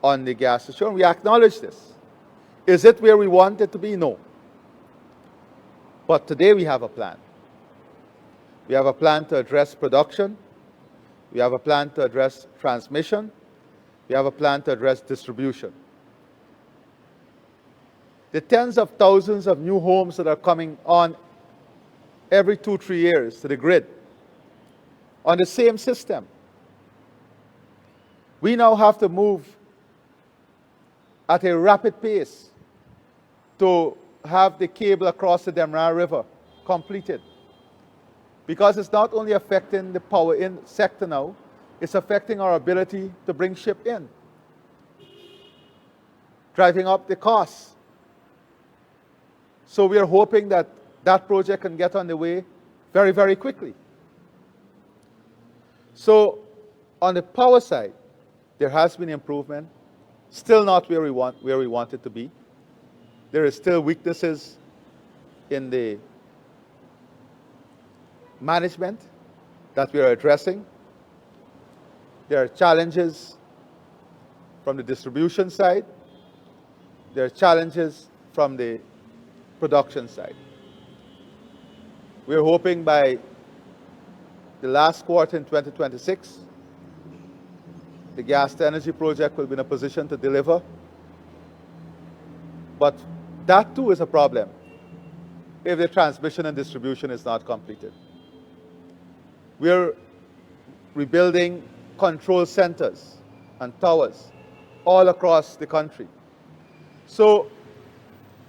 on the gas assurance. We acknowledge this. Is it where we want it to be? No. But today we have a plan. We have a plan to address production. We have a plan to address transmission. We have a plan to address distribution. The tens of thousands of new homes that are coming on every 2-3 years to the grid on the same system. We now have to move at a rapid pace to have the cable across the Demerara River completed. Because it's not only affecting the power in sector now, it's affecting our ability to bring ship in, driving up the costs. So we are hoping that that project can get on the way very, very quickly. So on the power side, there has been improvement, still not where we want it to be. There is still weaknesses in the management that we are addressing. There are challenges from the distribution side. There are challenges from the production side. We're hoping by the last quarter in 2026, the gas to energy project will be in a position to deliver. But that too is a problem if the transmission and distribution is not completed. We're rebuilding control centers and towers all across the country. So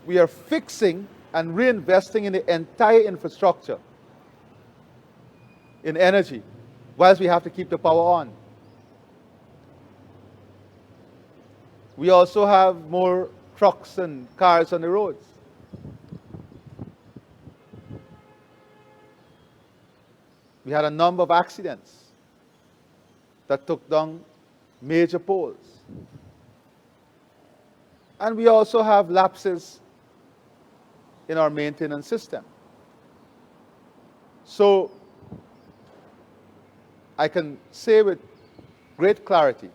we are fixing and reinvesting in the entire infrastructure in energy, whilst we have to keep the power on. We also have more trucks and cars on the roads. We had a number of accidents that took down major poles. And we also have lapses in our maintenance system. So I can say with great clarity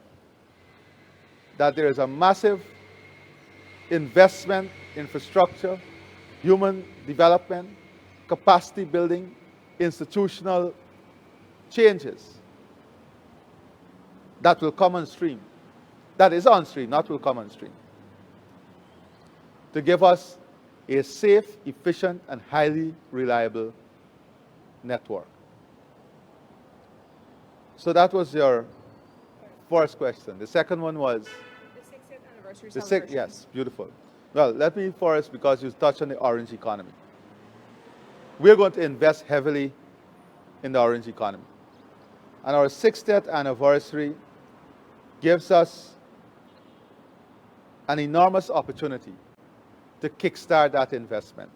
that there is a massive investment, infrastructure, human development, capacity building, institutional changes that will come on stream. That is on stream, not will come on stream. To give us a safe, efficient, and highly reliable network. So that was your first question. The second one was? The 60th anniversary The celebration. yes, beautiful. Well, let me first, because you touched on the orange economy. We're going to invest heavily in the orange economy. And our 60th anniversary gives us an enormous opportunity to kickstart that investment.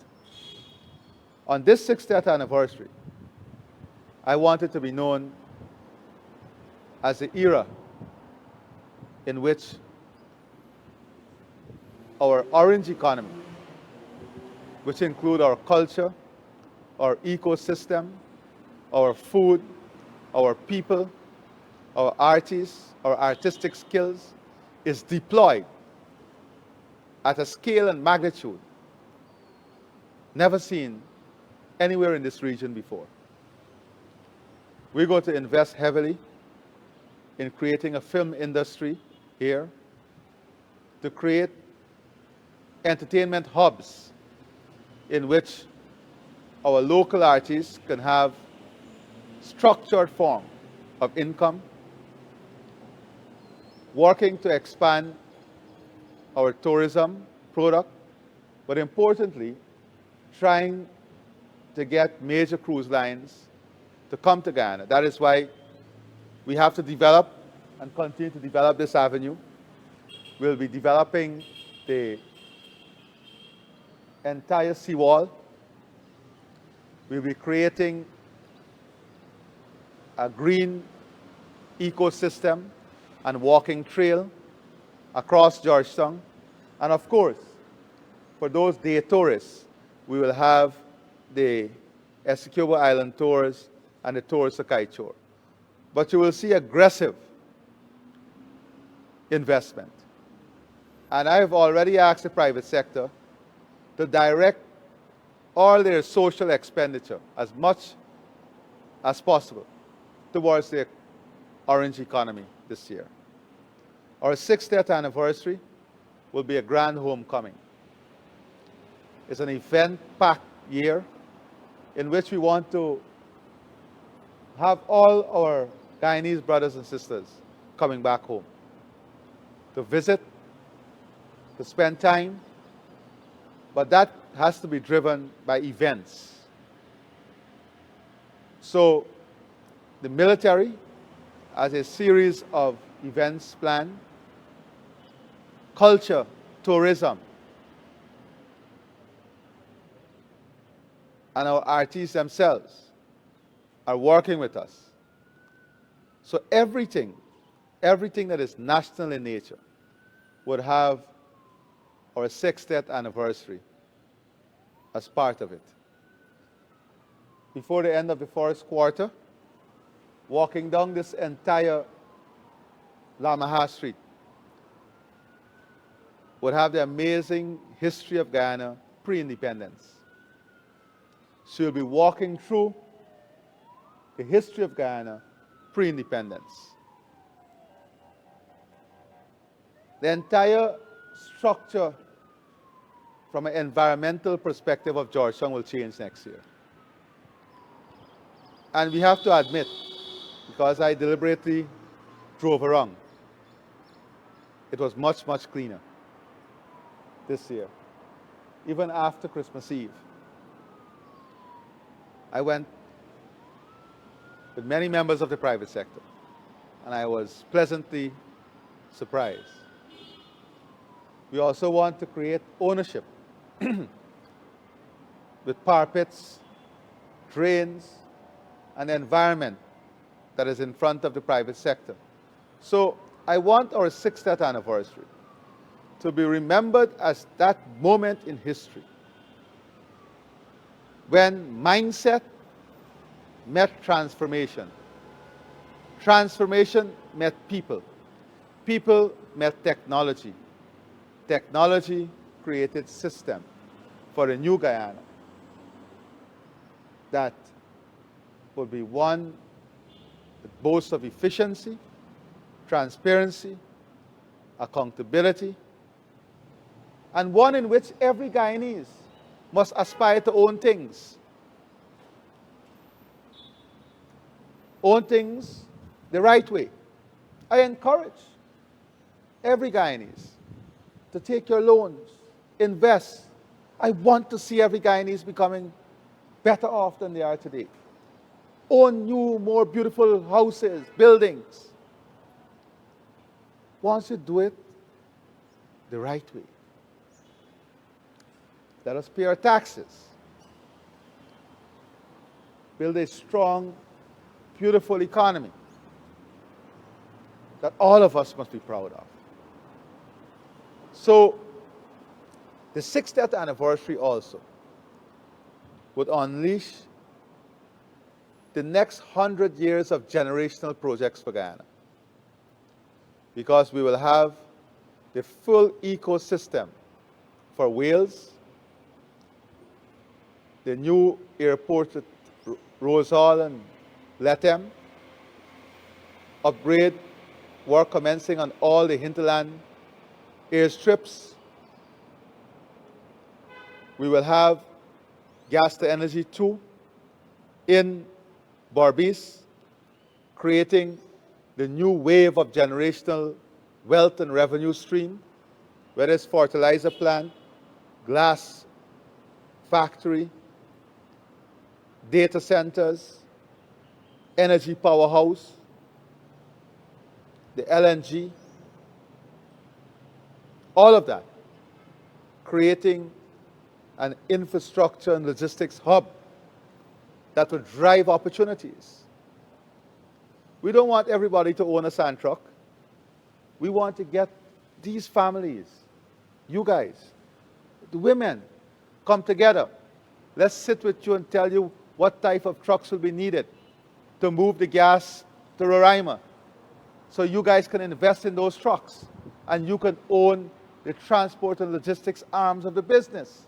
On this 60th anniversary, I want it to be known as the era in which our orange economy, which include our culture, our ecosystem, our food, our people, our artists, our artistic skills, is deployed at a scale and magnitude never seen anywhere in this region before. We're going to invest heavily in creating a film industry here, to create entertainment hubs in which our local artists can have structured form of income, working to expand our tourism product, but importantly, trying to get major cruise lines to come to Guyana. That is why we have to develop and continue to develop this avenue. We'll be developing the entire seawall. We'll be creating a green ecosystem and walking trail across Georgetown. And of course, for those day tourists, we will have the Essequibo Island tours and the tours to Kaieteur. But you will see aggressive investment. And I've already asked the private sector to direct all their social expenditure as much as possible towards the orange economy this year. Our 60th anniversary will be a grand homecoming. It's an event-packed year in which we want to have all our Guyanese brothers and sisters coming back home to visit, to spend time, but that has to be driven by events. So the military has a series of events planned, culture, tourism, and our artists themselves are working with us. So everything that is national in nature would have our 60th anniversary as part of it. Before the end of the first quarter, walking down this entire Lamaha Street would have the amazing history of Guyana pre-independence. She'll be walking through the history of Guyana pre-independence. The entire structure from an environmental perspective of Georgetown will change next year. And we have to admit, because I deliberately drove around, it was much, much cleaner this year, even after Christmas Eve. I went with many members of the private sector, and I was pleasantly surprised. We also want to create ownership with parapets, drains, and the environment that is in front of the private sector. So I want our 60th anniversary to be remembered as that moment in history when mindset met transformation. Transformation met people. People met technology. Technology created system for a new Guyana that would be one that boasts of efficiency, transparency, accountability, and one in which every Guyanese must aspire to own things. Own things the right way. I encourage every Guyanese to take your loans, invest. I want to see every Guyanese becoming better off than they are today. Own new, more beautiful houses, buildings. Once you do it the right way, let us pay our taxes. Build a strong, beautiful economy that all of us must be proud of. So, the 60th anniversary also would unleash the next 100 years of generational projects for Guyana, because we will have the full ecosystem for whales, the new airport at Rose Hall and Lethem, upgrade work commencing on all the hinterland airstrips. We will have gas to energy 2 in Berbice, creating the new wave of generational wealth and revenue stream, whether it's fertilizer plant, glass factory, data centers, energy powerhouse, the LNG, all of that, creating an infrastructure and logistics hub that will drive opportunities. We don't want everybody to own a sand truck. We want to get these families, you guys, the women, come together. Let's sit with you and tell you what type of trucks will be needed to move the gas to Roraima, so you guys can invest in those trucks and you can own the transport and logistics arms of the business.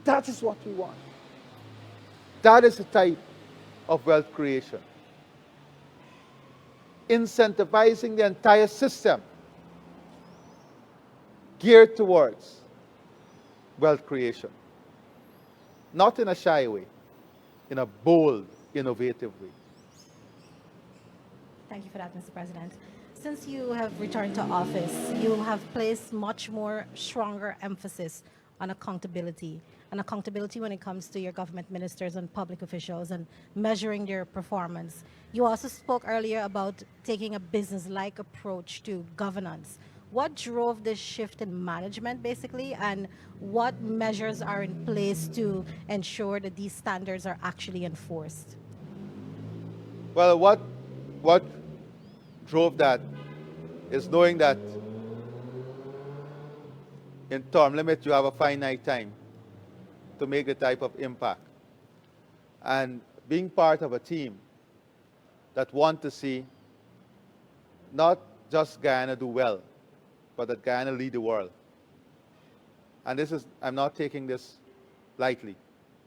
That is what we want. That is the type of wealth creation. Incentivizing the entire system geared towards wealth creation. Not in a shy way, in a bold, innovative way. Thank you for that, Mr. President. Since you have returned to office, you have placed much more stronger emphasis on accountability, and accountability when it comes to your government ministers and public officials and measuring their performance. You also spoke earlier about taking a business-like approach to governance. What drove this shift in management, basically, and what measures are in place to ensure that these standards are actually enforced? Well, what drove that is knowing that in term limit you have a finite time to make the type of impact. And being part of a team that want to see not just Guyana do well, but that Guyana lead the world. And this is, I'm not taking this lightly.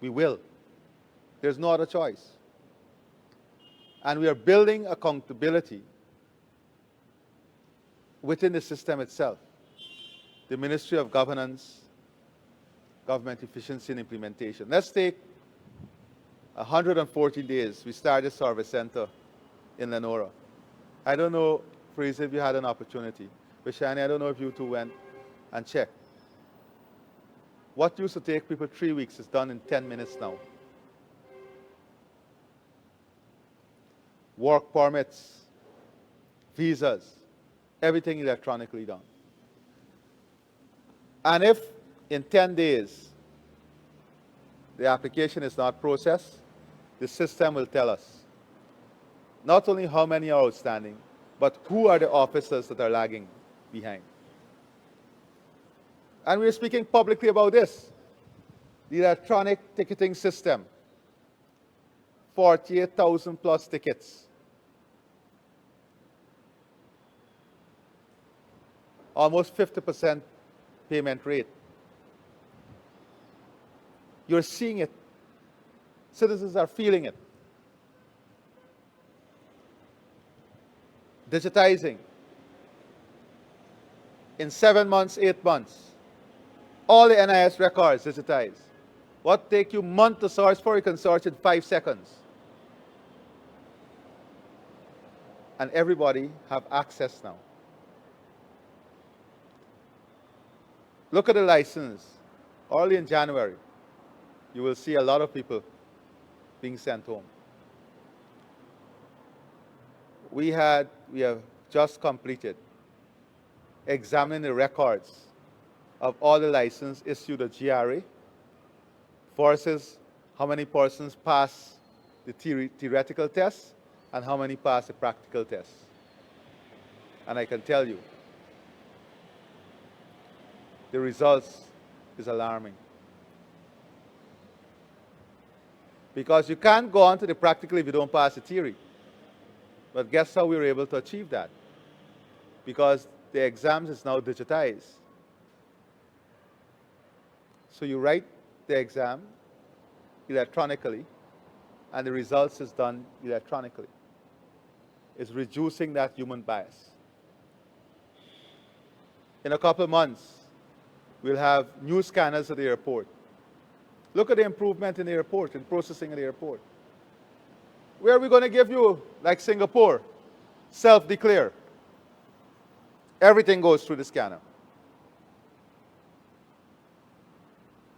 We will. There's no other choice. And we are building accountability within the system itself. The Ministry of Governance, Government Efficiency and Implementation. Let's take 114 days. We started Service Center in Lenora. I don't know, Fraser, if you had an opportunity. But Shani, I don't know if you two went and checked. What used to take people 3 weeks is done in 10 minutes now. Work permits, visas, everything electronically done. And if in 10 days the application is not processed, the system will tell us not only how many are outstanding, but who are the officers that are lagging behind. And we're speaking publicly about this. The electronic ticketing system, 48,000 plus tickets. Almost 50% payment rate. You're seeing it. Citizens are feeling it. Digitizing. In 7 months, 8 months, all the NIS records digitized. What take you a month to search for, you can search in 5 seconds. And everybody have access now. Look at the license. Early in January, you will see a lot of people being sent home. We have just completed examining the records of all the licenses issued at GRA versus how many persons pass the theoretical test and how many pass the practical test. And I can tell you, the results is alarming. Because you can't go on to the practical if you don't pass the theory. But guess how we were able to achieve that? Because the exams is now digitized. So you write the exam electronically, and the results is done electronically. It's reducing that human bias. In a couple of months, we'll have new scanners at the airport. Look at the improvement in the airport, in processing at the airport. Where are we going to give you, like Singapore, self-declare? Everything goes through the scanner.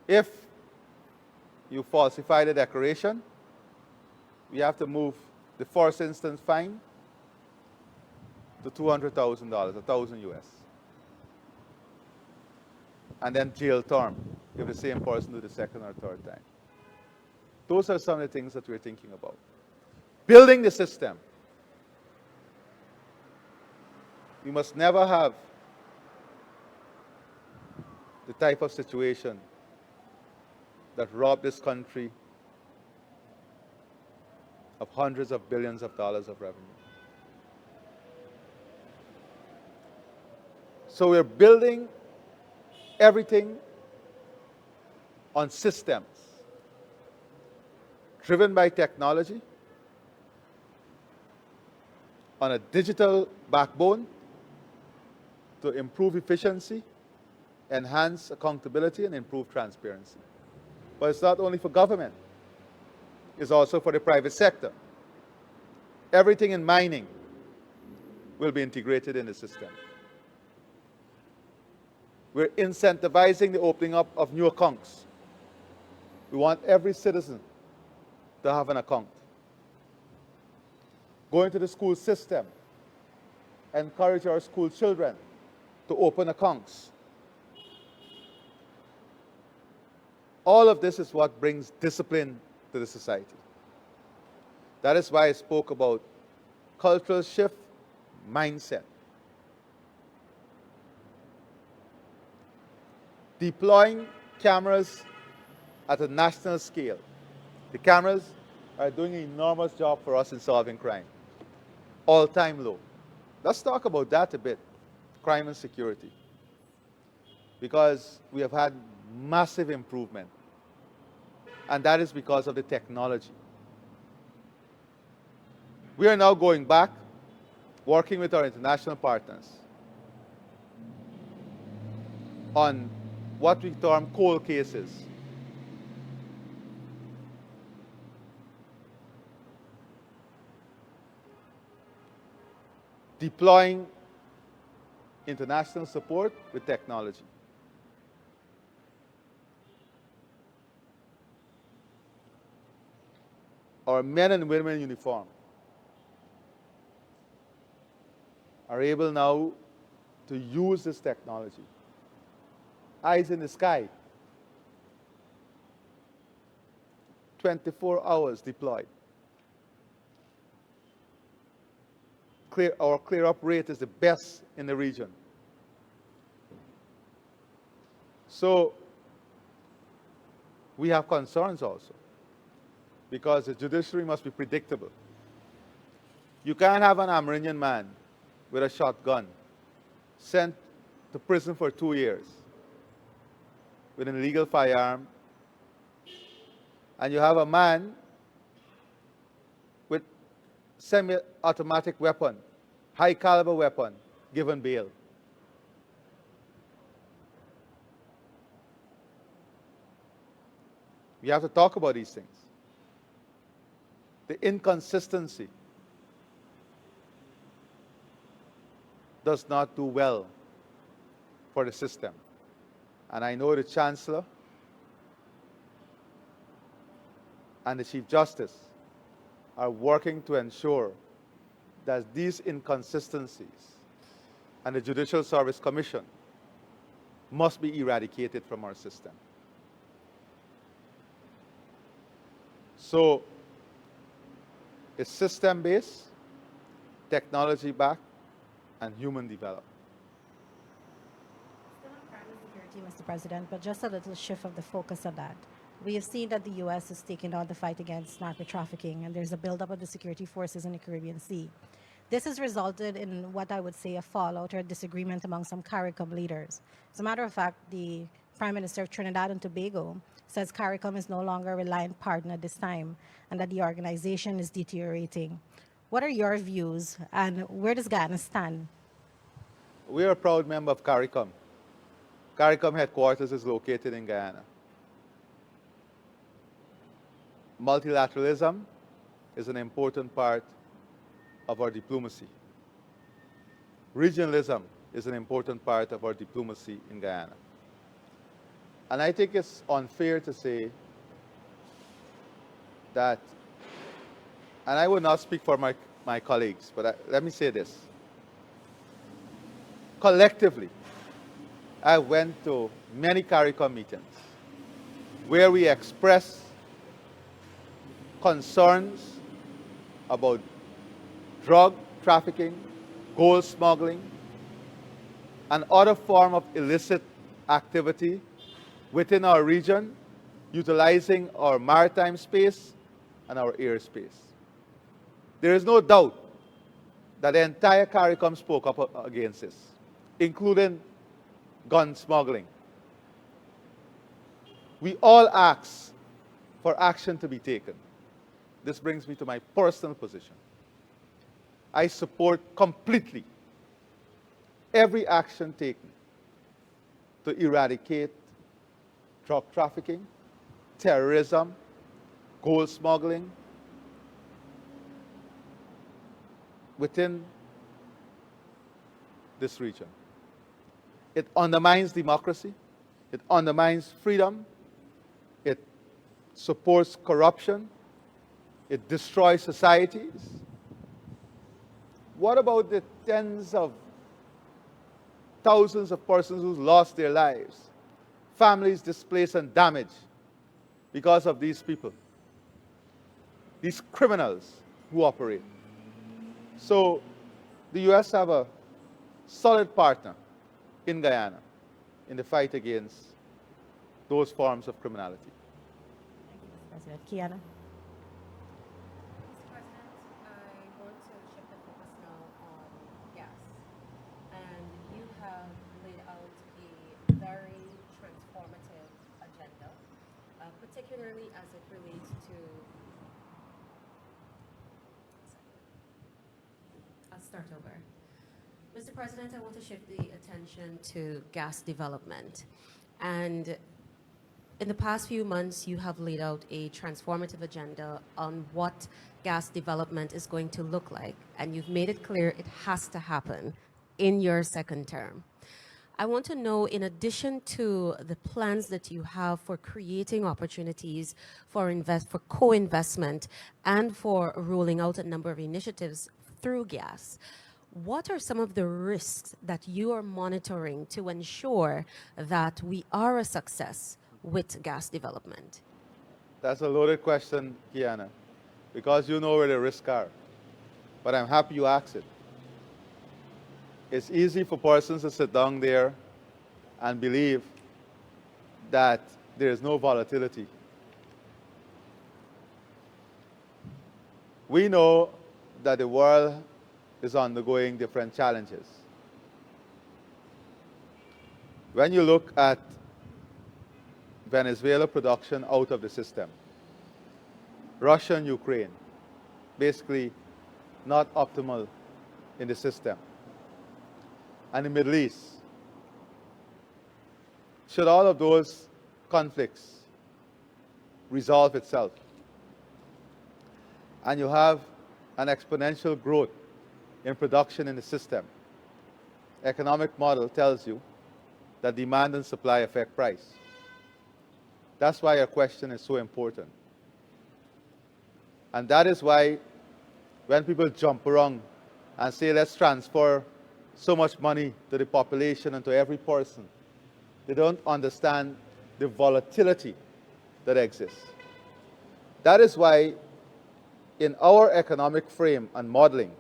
If you falsify the declaration, we have to move the first instance fine to $200,000, 1,000 US. And then jail term if the same person do the second or third time. Those are some of the things that we're thinking about. Building the system. We must never have the type of situation that robbed this country of hundreds of billions of dollars of revenue. So we're building everything on systems driven by technology, on a digital backbone to improve efficiency, enhance accountability, and improve transparency. But it's not only for government, it's also for the private sector. Everything in mining will be integrated in the system. We're incentivizing the opening up of new accounts. We want every citizen to have an account. Going to the school system, encourage our school children to open accounts. All of this is what brings discipline to the society. That is why I spoke about cultural shift, mindset. Deploying cameras at a national scale. The cameras are doing an enormous job for us in solving crime. All-time low. Let's talk about that a bit, crime and security. Because we have had massive improvement. And that is because of the technology. We are now going back, working with our international partners on what we term cold cases. Deploying international support with technology. Our men and women in uniform are able now to use this technology. Eyes in the sky, 24 hours deployed. Our clear-up rate is the best in the region. So we have concerns also, because the judiciary must be predictable. You can't have an Amerindian man with a shotgun sent to prison for 2 years with an illegal firearm, and you have a man with semi-automatic weapon, high-caliber weapon, given bail. We have to talk about these things. The inconsistency does not do well for the system. And I know the Chancellor and the Chief Justice are working to ensure that these inconsistencies and the Judicial Service Commission must be eradicated from our system. So it's system-based, technology-backed, and human developed. Still on crime and security, Mr. President, but just a little shift of the focus of that. We have seen that the U.S. is taking on the fight against narco trafficking, and there's a buildup of the security forces in the Caribbean Sea. This has resulted in what I would say a fallout or a disagreement among some CARICOM leaders. As a matter of fact, the Prime Minister of Trinidad and Tobago says CARICOM is no longer a reliant partner this time, and that the organization is deteriorating. What are your views, and where does Guyana stand? We are a proud member of CARICOM. CARICOM headquarters is located in Guyana. Multilateralism is an important part of our diplomacy. Regionalism is an important part of our diplomacy in Guyana. And I think it's unfair to say that, and I will not speak for my colleagues, but let me say this. Collectively, I went to many CARICOM meetings where we expressed concerns about drug trafficking, gold smuggling, and other form of illicit activity within our region, utilizing our maritime space and our airspace. There is no doubt that the entire CARICOM spoke up against this, including gun smuggling. We all ask for action to be taken. This brings me to my personal position. I support completely every action taken to eradicate drug trafficking, terrorism, gold smuggling within this region. It undermines democracy, it undermines freedom, it supports corruption, it destroys societies. What about the tens of thousands of persons who lost their lives, families displaced and damaged because of these people, these criminals who operate? So the U.S. have a solid partner in Guyana in the fight against those forms of criminality. Thank you, Mr. President. Kiana? Mr. President, I want to shift the focus now on gas. And you have laid out a very transformative particularly as it relates to. I'll start over. Mr. President, I want to shift the attention to gas development. And in the past few months, you have laid out a transformative agenda on what gas development is going to look like. And you've made it clear it has to happen in your second term. I want to know, in addition to the plans that you have for creating opportunities for co-investment and for rolling out a number of initiatives through gas, what are some of the risks that you are monitoring to ensure that we are a success with gas development? That's a loaded question, Kiana, because you know where the risks are. But I'm happy you asked it. It's easy for persons to sit down there and believe that there is no volatility. We know that the world is undergoing different challenges. When you look at Venezuela production out of the system, Russia and Ukraine, basically not optimal in the system, and the Middle East, should all of those conflicts resolve itself, and you have an exponential growth in production in the system, economic model tells you that demand and supply affect price. That's why your question is so important. And that is why when people jump around and say, let's transfer so much money to the population and to every person, they don't understand the volatility that exists. That is why in our economic frame and modeling,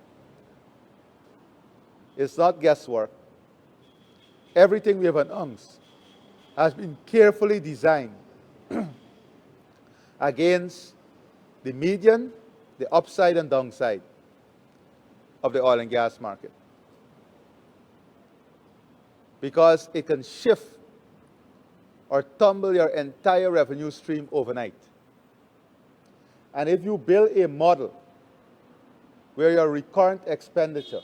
it's not guesswork. Everything we have announced has been carefully designed against the median, the upside and downside of the oil and gas market. Because it can shift or tumble your entire revenue stream overnight. And if you build a model where your recurrent expenditure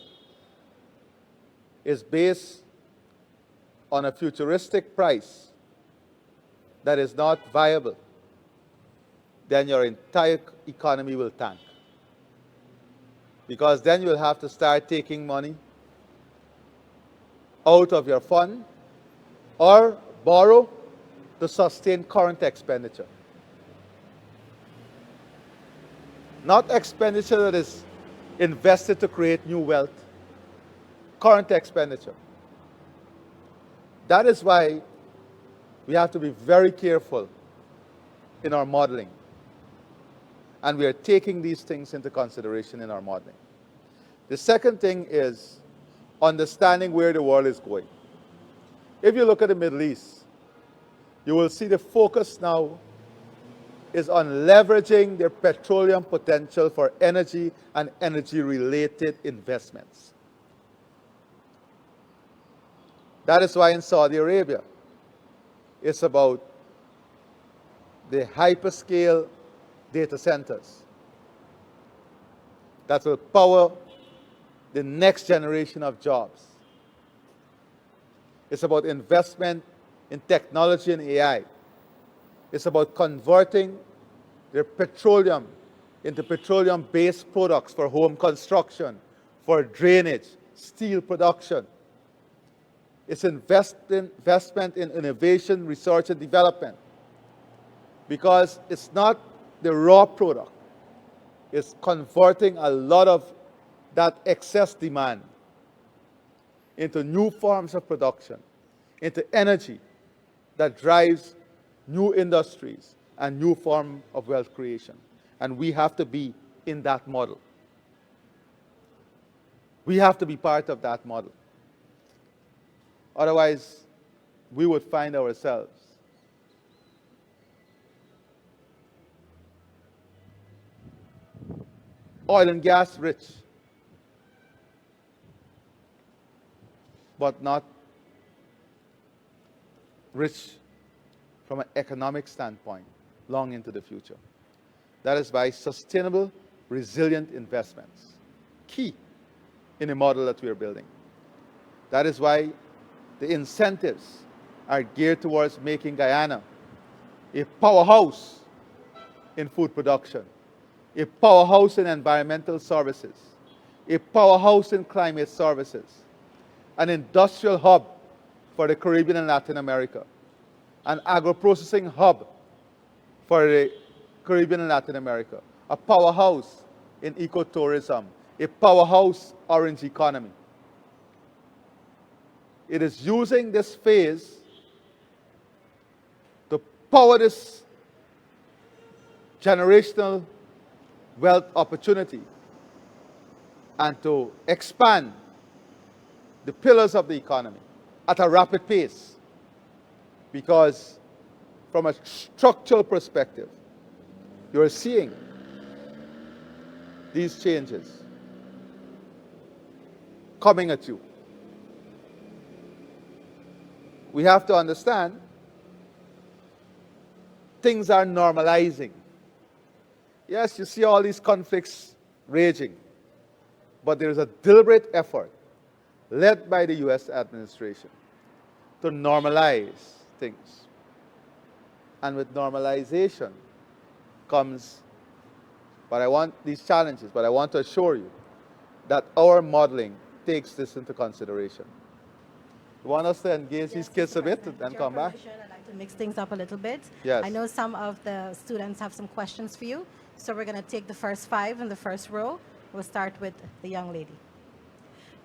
is based on a futuristic price that is not viable, then your entire economy will tank. Because then you'll have to start taking money out of your fund or borrow to sustain current expenditure. Not expenditure that is invested to create new wealth, current expenditure. That is why we have to be very careful in our modeling. And we are taking these things into consideration in our modeling. The second thing is understanding where the world is going. If you look at the Middle East, you will see the focus now is on leveraging their petroleum potential for energy and energy-related investments. That is why in Saudi Arabia, it's about the hyperscale data centers that will power the next generation of jobs. It's about investment in technology and AI. It's about converting their petroleum into petroleum-based products for home construction, for drainage, steel production. It's investment in innovation, research, and development. Because it's not the raw product. It's converting a lot of that excess demand into new forms of production, into energy that drives new industries and new form of wealth creation. And we have to be in that model. We have to be part of that model. Otherwise, we would find ourselves oil and gas rich, but not rich from an economic standpoint. long into the future. That is by sustainable, resilient investments, key in the model that we are building. That is why the incentives are geared towards making Guyana a powerhouse in food production, a powerhouse in environmental services, a powerhouse in climate services, an industrial hub for the Caribbean and Latin America, an agro-processing hub for the Caribbean and Latin America, a powerhouse in ecotourism, a powerhouse orange economy. It is using this phase to power this generational wealth opportunity and to expand the pillars of the economy at a rapid pace. Because from a structural perspective, you're seeing these changes coming at you. We have to understand things are normalizing. Yes, you see all these conflicts raging, but there is a deliberate effort led by the US administration to normalize things. And with normalization comes, but I want these challenges, but I want to assure you that our modeling takes this into consideration. You want us to engage these kids a bit and come back? I'd like to mix things up a little bit. Yes. I know some of the students have some questions for you, so we're going to take the first 5 in the first row. We'll start with the young lady.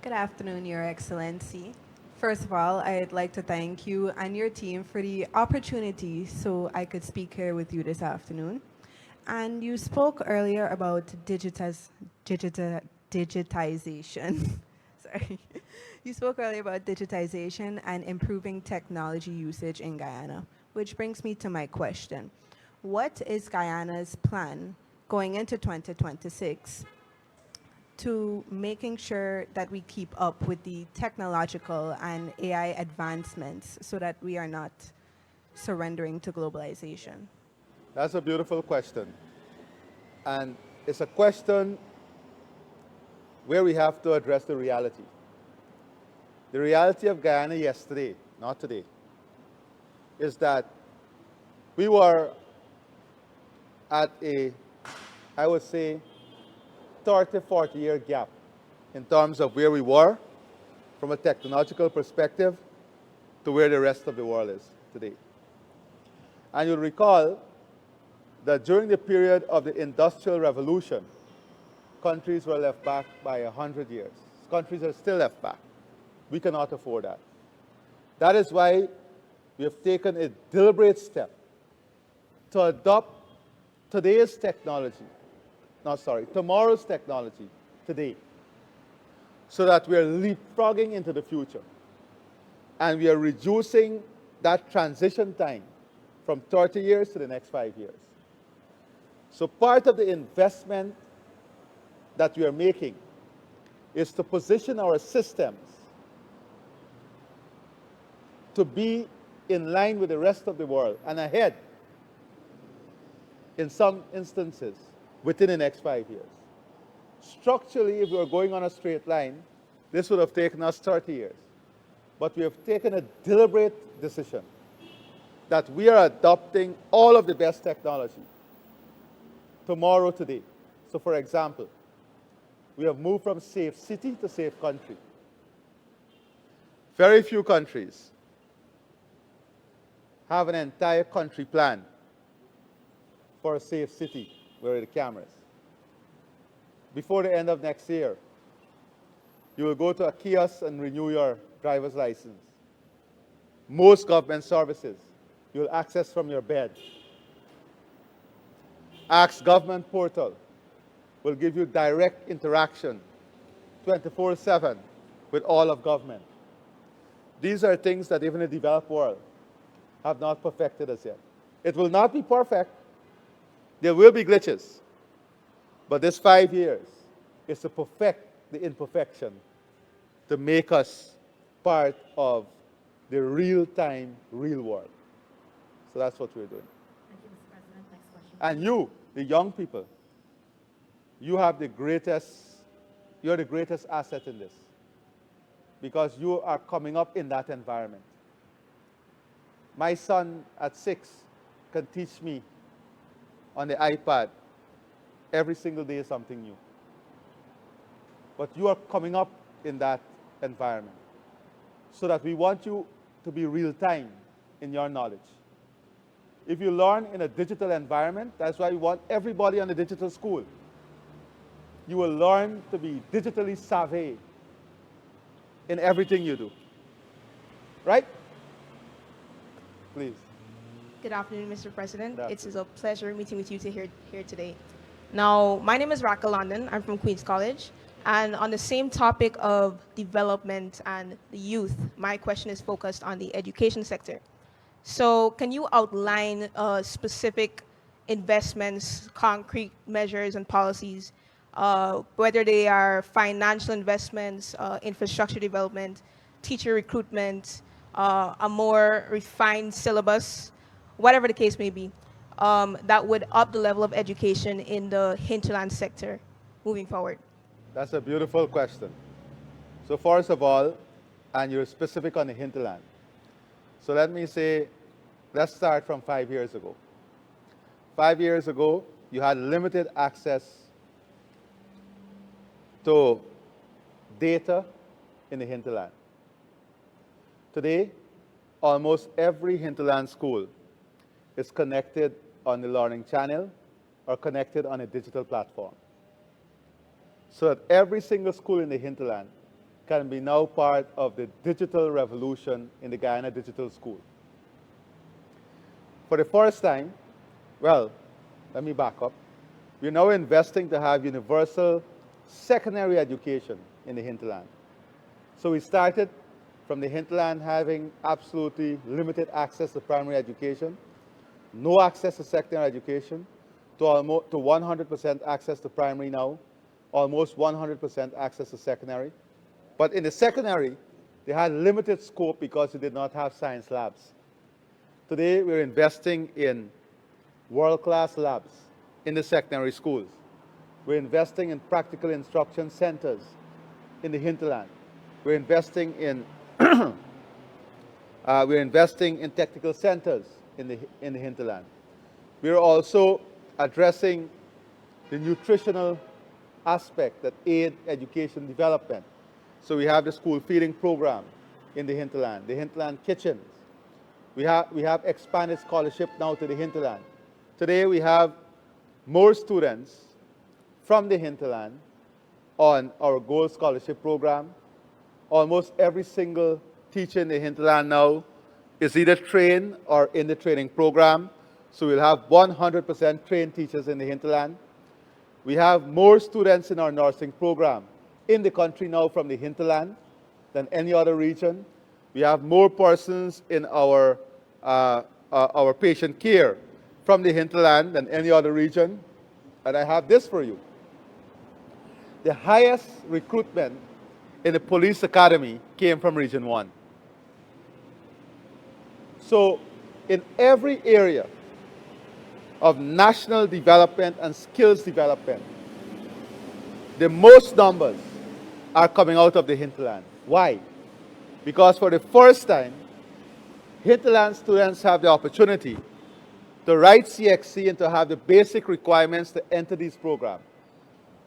Good afternoon, Your Excellency. First of all, I'd like to thank you and your team for the opportunity so I could speak here with you this afternoon. And you spoke earlier about digitization. Sorry. You spoke earlier about digitization and improving technology usage in Guyana, which brings me to my question. What is Guyana's plan going into 2026 to making sure that we keep up with the technological and AI advancements so that we are not surrendering to globalization? That's a beautiful question. And it's a question where we have to address the reality. The reality of Guyana yesterday, not today, is that we were at a, I would say, 30, 40-year gap in terms of where we were from a technological perspective to where the rest of the world is today. And you'll recall that during the period of the Industrial Revolution, countries were left back by 100 years. Countries are still left back. We cannot afford that. That is why we have taken a deliberate step to adopt tomorrow's technology today, so that we are leapfrogging into the future. And we are reducing that transition time from 30 years to the next 5 years. So part of the investment that we are making is to position our systems to be in line with the rest of the world and ahead, in some instances, within the next 5 years. Structurally, if we were going on a straight line, this would have taken us 30 years. But we have taken a deliberate decision that we are adopting all of the best technology tomorrow, today. So for example, we have moved from safe city to safe country. Very few countries have an entire country plan for a safe city where are the cameras. Before the end of next year, you will go to a kiosk and renew your driver's license. Most government services you will access from your bed. Ask Government Portal will give you direct interaction 24/7 with all of government. These are things that even the developed world have not perfected as yet. It will not be perfect. There will be glitches. But this 5 years is to perfect the imperfection, to make us part of the real-time, real world. So that's what we're doing. Thank you, Mr. President. And you, the young people, you're the greatest asset in this, because you are coming up in that environment. My son at 6 can teach me on the iPad every single day something new. But you are coming up in that environment, so that we want you to be real time in your knowledge. If you learn in a digital environment, that's why we want everybody on the digital school. You will learn to be digitally savvy in everything you do. Right? Please. Good afternoon, Mr. President. Good It's a pleasure meeting with you here today. Now, my name is Raka London. I'm from Queens College. And on the same topic of development and the youth, my question is focused on the education sector. So can you outline specific investments, concrete measures and policies, whether they are financial investments, infrastructure development, teacher recruitment, a more refined syllabus, whatever the case may be, that would up the level of education in the hinterland sector moving forward? That's a beautiful question. So first of all, and you're specific on the hinterland. So let me say, let's start from 5 years ago. 5 years ago, you had limited access to data in the hinterland. Today, almost every hinterland school is connected on the Learning Channel or connected on a digital platform. So that every single school in the hinterland can be now part of the digital revolution in the Guyana Digital School. For the first time, well, let me back up. We're now investing to have universal secondary education in the hinterland. So we started from the hinterland having absolutely limited access to primary education, no access to secondary education, to 100% access to primary now, almost 100% access to secondary. But in the secondary, they had limited scope because they did not have science labs. Today, we're investing in world-class labs in the secondary schools. We're investing in practical instruction centers in the hinterland. We're investing in technical centers in the hinterland. We're also addressing the nutritional aspect that aid education development. So we have the school feeding program in the hinterland kitchens. We have expanded scholarship now to the hinterland. Today we have more students from the hinterland on our Gold Scholarship program. Almost every single teacher in the hinterland now is either trained or in the training program. So we'll have 100% trained teachers in the hinterland. We have more students in our nursing program in the country now from the hinterland than any other region. We have more persons in our patient care from the hinterland than any other region. And I have this for you. The highest recruitment in the police academy came from Region 1. So in every area of national development and skills development, the most numbers are coming out of the hinterland. Why? Because for the first time, hinterland students have the opportunity to write CXC and to have the basic requirements to enter these programs.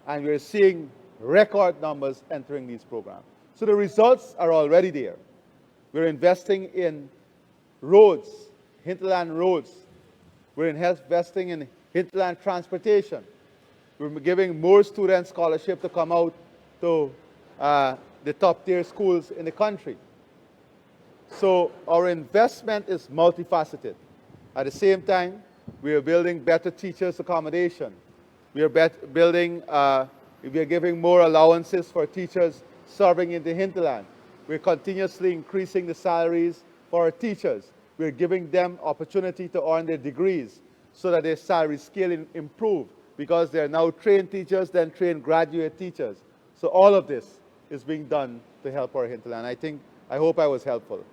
And we're seeing record numbers entering these programs. So the results are already there. We're investing in roads, hinterland roads. We're investing in hinterland transportation. We're giving more students scholarship to come out to the top tier schools in the country. So our investment is multifaceted. At the same time, we are building better teachers' accommodation. We are we are giving more allowances for teachers serving in the hinterland. We're continuously increasing the salaries for our teachers. We're giving them opportunity to earn their degrees so that their salary scale improve, because they're now trained teachers, then trained graduate teachers. So all of this is being done to help our hinterland. I hope I was helpful.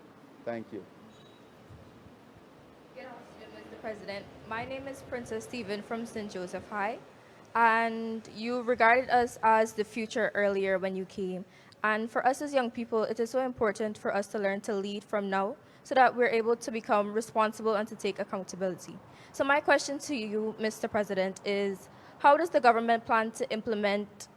Thank you. Good afternoon, Mr. President. My name is Princess Stephen from St. Joseph High, and you regarded us as the future earlier when you came. And for us as young people, it is so important for us to learn to lead from now so that we're able to become responsible and to take accountability. So my question to you, Mr. President, is how does the government plan to implement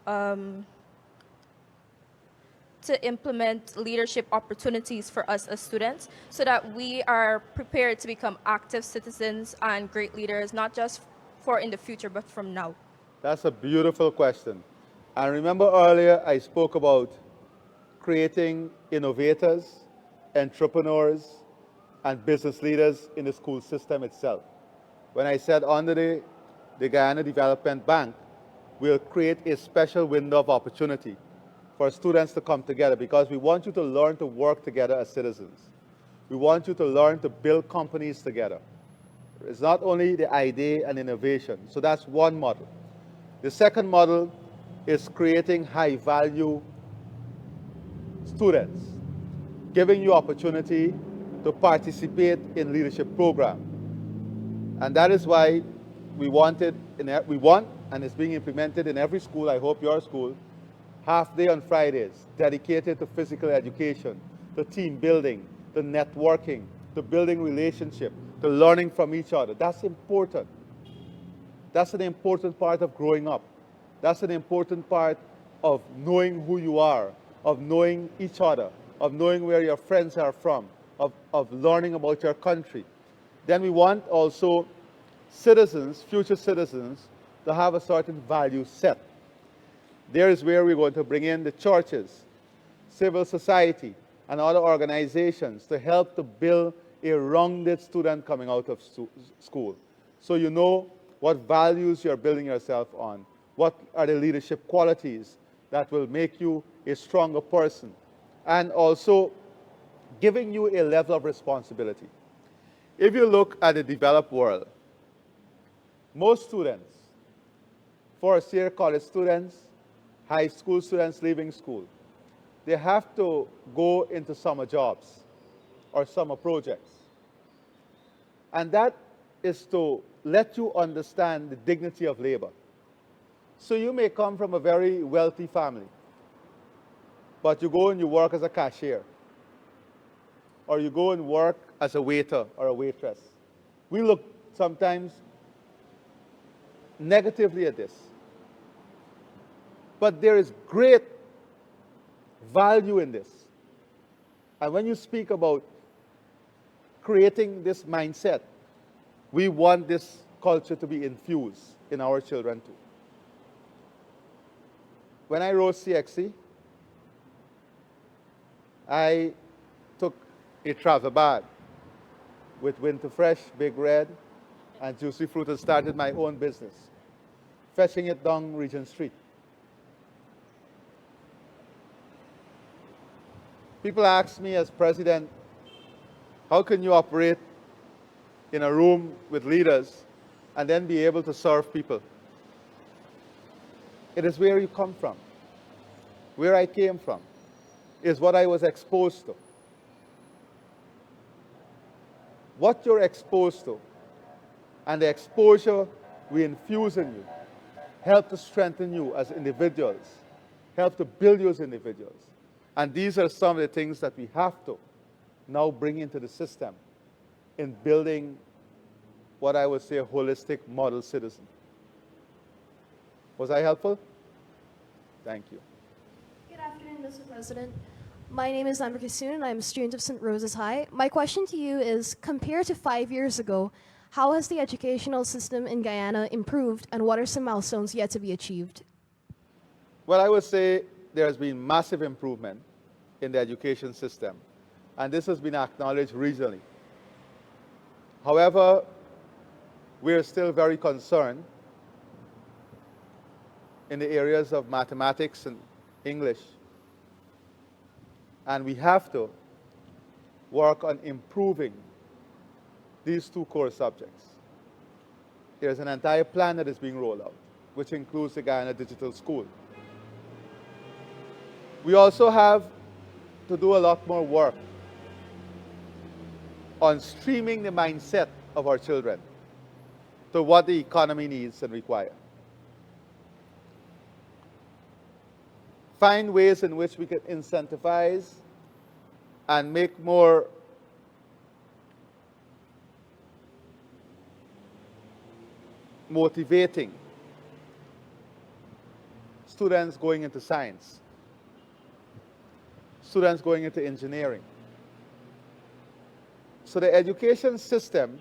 leadership opportunities for us as students so that we are prepared to become active citizens and great leaders, not just for in the future, but from now? That's a beautiful question. And remember earlier I spoke about creating innovators, entrepreneurs, and business leaders in the school system itself. When I said under the Guyana Development Bank, we'll create a special window of opportunity for students to come together because we want you to learn to work together as citizens. We want you to learn to build companies together. It's not only the idea and innovation. So that's one model. The second model is creating high-value students, giving you opportunity to participate in leadership program. And that is why we want, and it's being implemented in every school, I hope your school, half day on Fridays, dedicated to physical education, to team building, to networking, to building relationship, to learning from each other. That's important. That's an important part of growing up. That's an important part of knowing who you are, of knowing each other, of knowing where your friends are from, of learning about your country. Then we want also citizens, future citizens, to have a certain value set. There is where we're going to bring in the churches, civil society, and other organizations to help to build a rounded student coming out of school. So you know what values you're building yourself on, what are the leadership qualities that will make you a stronger person, and also giving you a level of responsibility. If you look at the developed world, most students, first-year college students, high school students leaving school, they have to go into summer jobs or summer projects. And that is to let you understand the dignity of labor. So you may come from a very wealthy family, but you go and you work as a cashier, or you go and work as a waiter or a waitress. We look sometimes negatively at this. But there is great value in this. And when you speak about creating this mindset, we want this culture to be infused in our children too. When I wrote CXC, I took a travel bag with Winter Fresh, Big Red, and Juicy Fruit and started my own business, fetching it down Regent Street. People ask me as president, how can you operate in a room with leaders and then be able to serve people? It is where you come from. Where I came from is what I was exposed to. What you're exposed to and the exposure we infuse in you help to strengthen you as individuals, help to build you as individuals. And these are some of the things that we have to now bring into the system in building what I would say a holistic model citizen. Was I helpful? Thank you. Good afternoon, Mr. President. My name is Amber Kissoon, and I'm a student of St. Rose's High. My question to you is, compared to 5 years ago, how has the educational system in Guyana improved, and what are some milestones yet to be achieved? Well, I would say there has been massive improvement in the education system, and this has been acknowledged regionally. However, we are still very concerned in the areas of mathematics and English, and we have to work on improving these two core subjects. There's an entire plan that is being rolled out, which includes the Guyana Digital School. We also have to do a lot more work on streaming the mindset of our children. to what the economy needs and requires. Find ways in which we can incentivize and make more motivating students going into science, students going into engineering. So the education system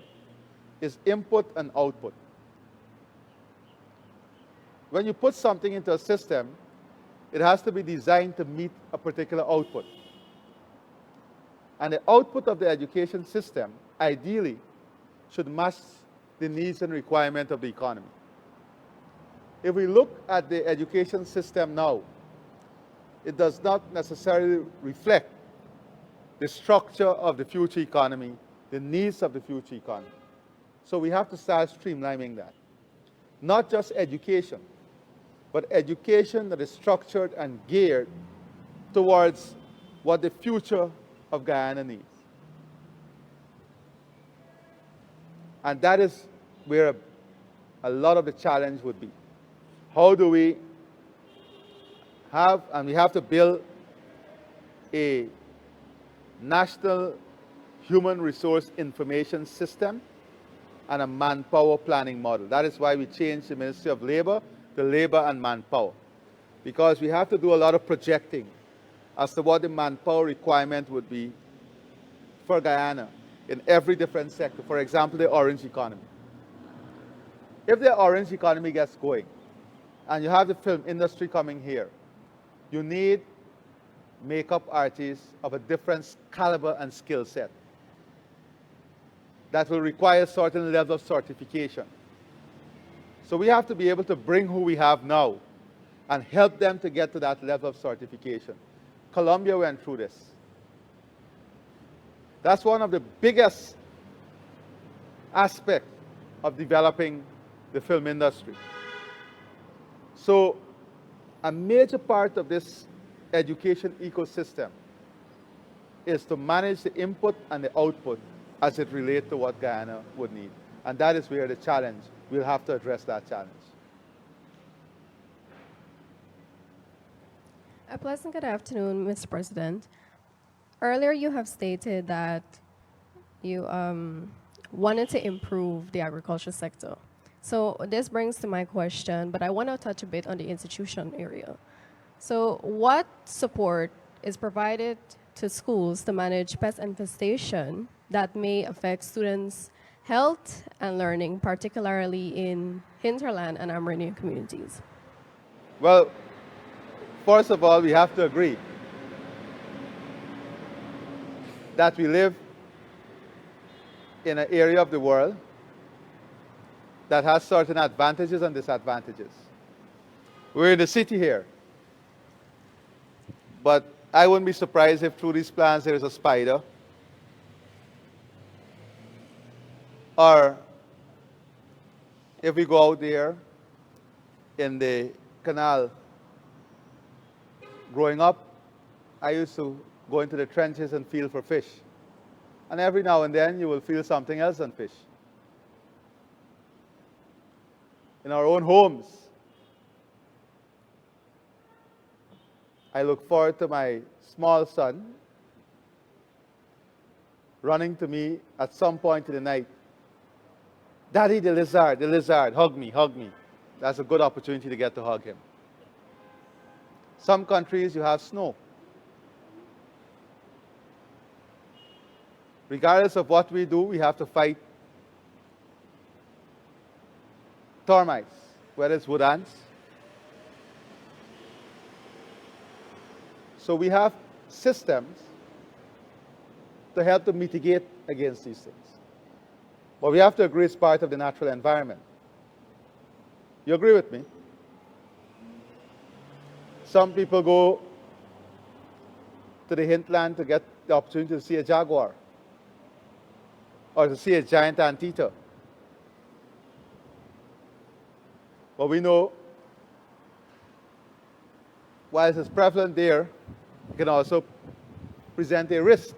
is input and output. When you put something into a system, it has to be designed to meet a particular output. And the output of the education system, ideally, should match the needs and requirements of the economy. If we look at the education system now, it does not necessarily reflect the structure of the future economy, the needs of the future economy. So we have to start streamlining that. Not just education, but education that is structured and geared towards what the future of Guyana needs. And that is where a lot of the challenge would be. How do we have, and we have to build a national human resource information system and a manpower planning model. That is why we changed the Ministry of Labor to Labor and Manpower, because we have to do a lot of projecting as to what the manpower requirement would be for Guyana in every different sector. For example, the orange economy. If the orange economy gets going, and you have the film industry coming here, you need makeup artists of a different caliber and skill set that will require a certain level of certification. So we have to be able to bring who we have now and help them to get to that level of certification. Colombia went through this. That's one of the biggest aspects of developing the film industry. So a major part of this education ecosystem is to manage the input and the output as it relates to what Guyana would need. And that is where the challenge, we'll have to address that challenge. A pleasant good afternoon, Mr. President. Earlier you have stated that you wanted to improve the agriculture sector. So this brings to my question, but I want to touch a bit on the institution area. So what support is provided to schools to manage pest infestation that may affect students' health and learning, particularly in hinterland and Amerindian communities? Well, first of all, we have to agree that we live in an area of the world that has certain advantages and disadvantages. We're in the city here, but I wouldn't be surprised if through these plants there is a spider, or if we go out there in the canal. Growing up, I used to go into the trenches and feel for fish. And every now and then you will feel something else than fish. In our own homes, I look forward to my small son running to me at some point in the night. Daddy, the lizard, hug me, hug me. That's a good opportunity to get to hug him. Some countries you have snow. Regardless of what we do, we have to fight termites, whether it's wood ants. So we have systems to help to mitigate against these things. But we have to agree it's part of the natural environment. You agree with me? Some people go to the hinterland to get the opportunity to see a jaguar or to see a giant anteater. But we know, whilst it's prevalent there, it can also present a risk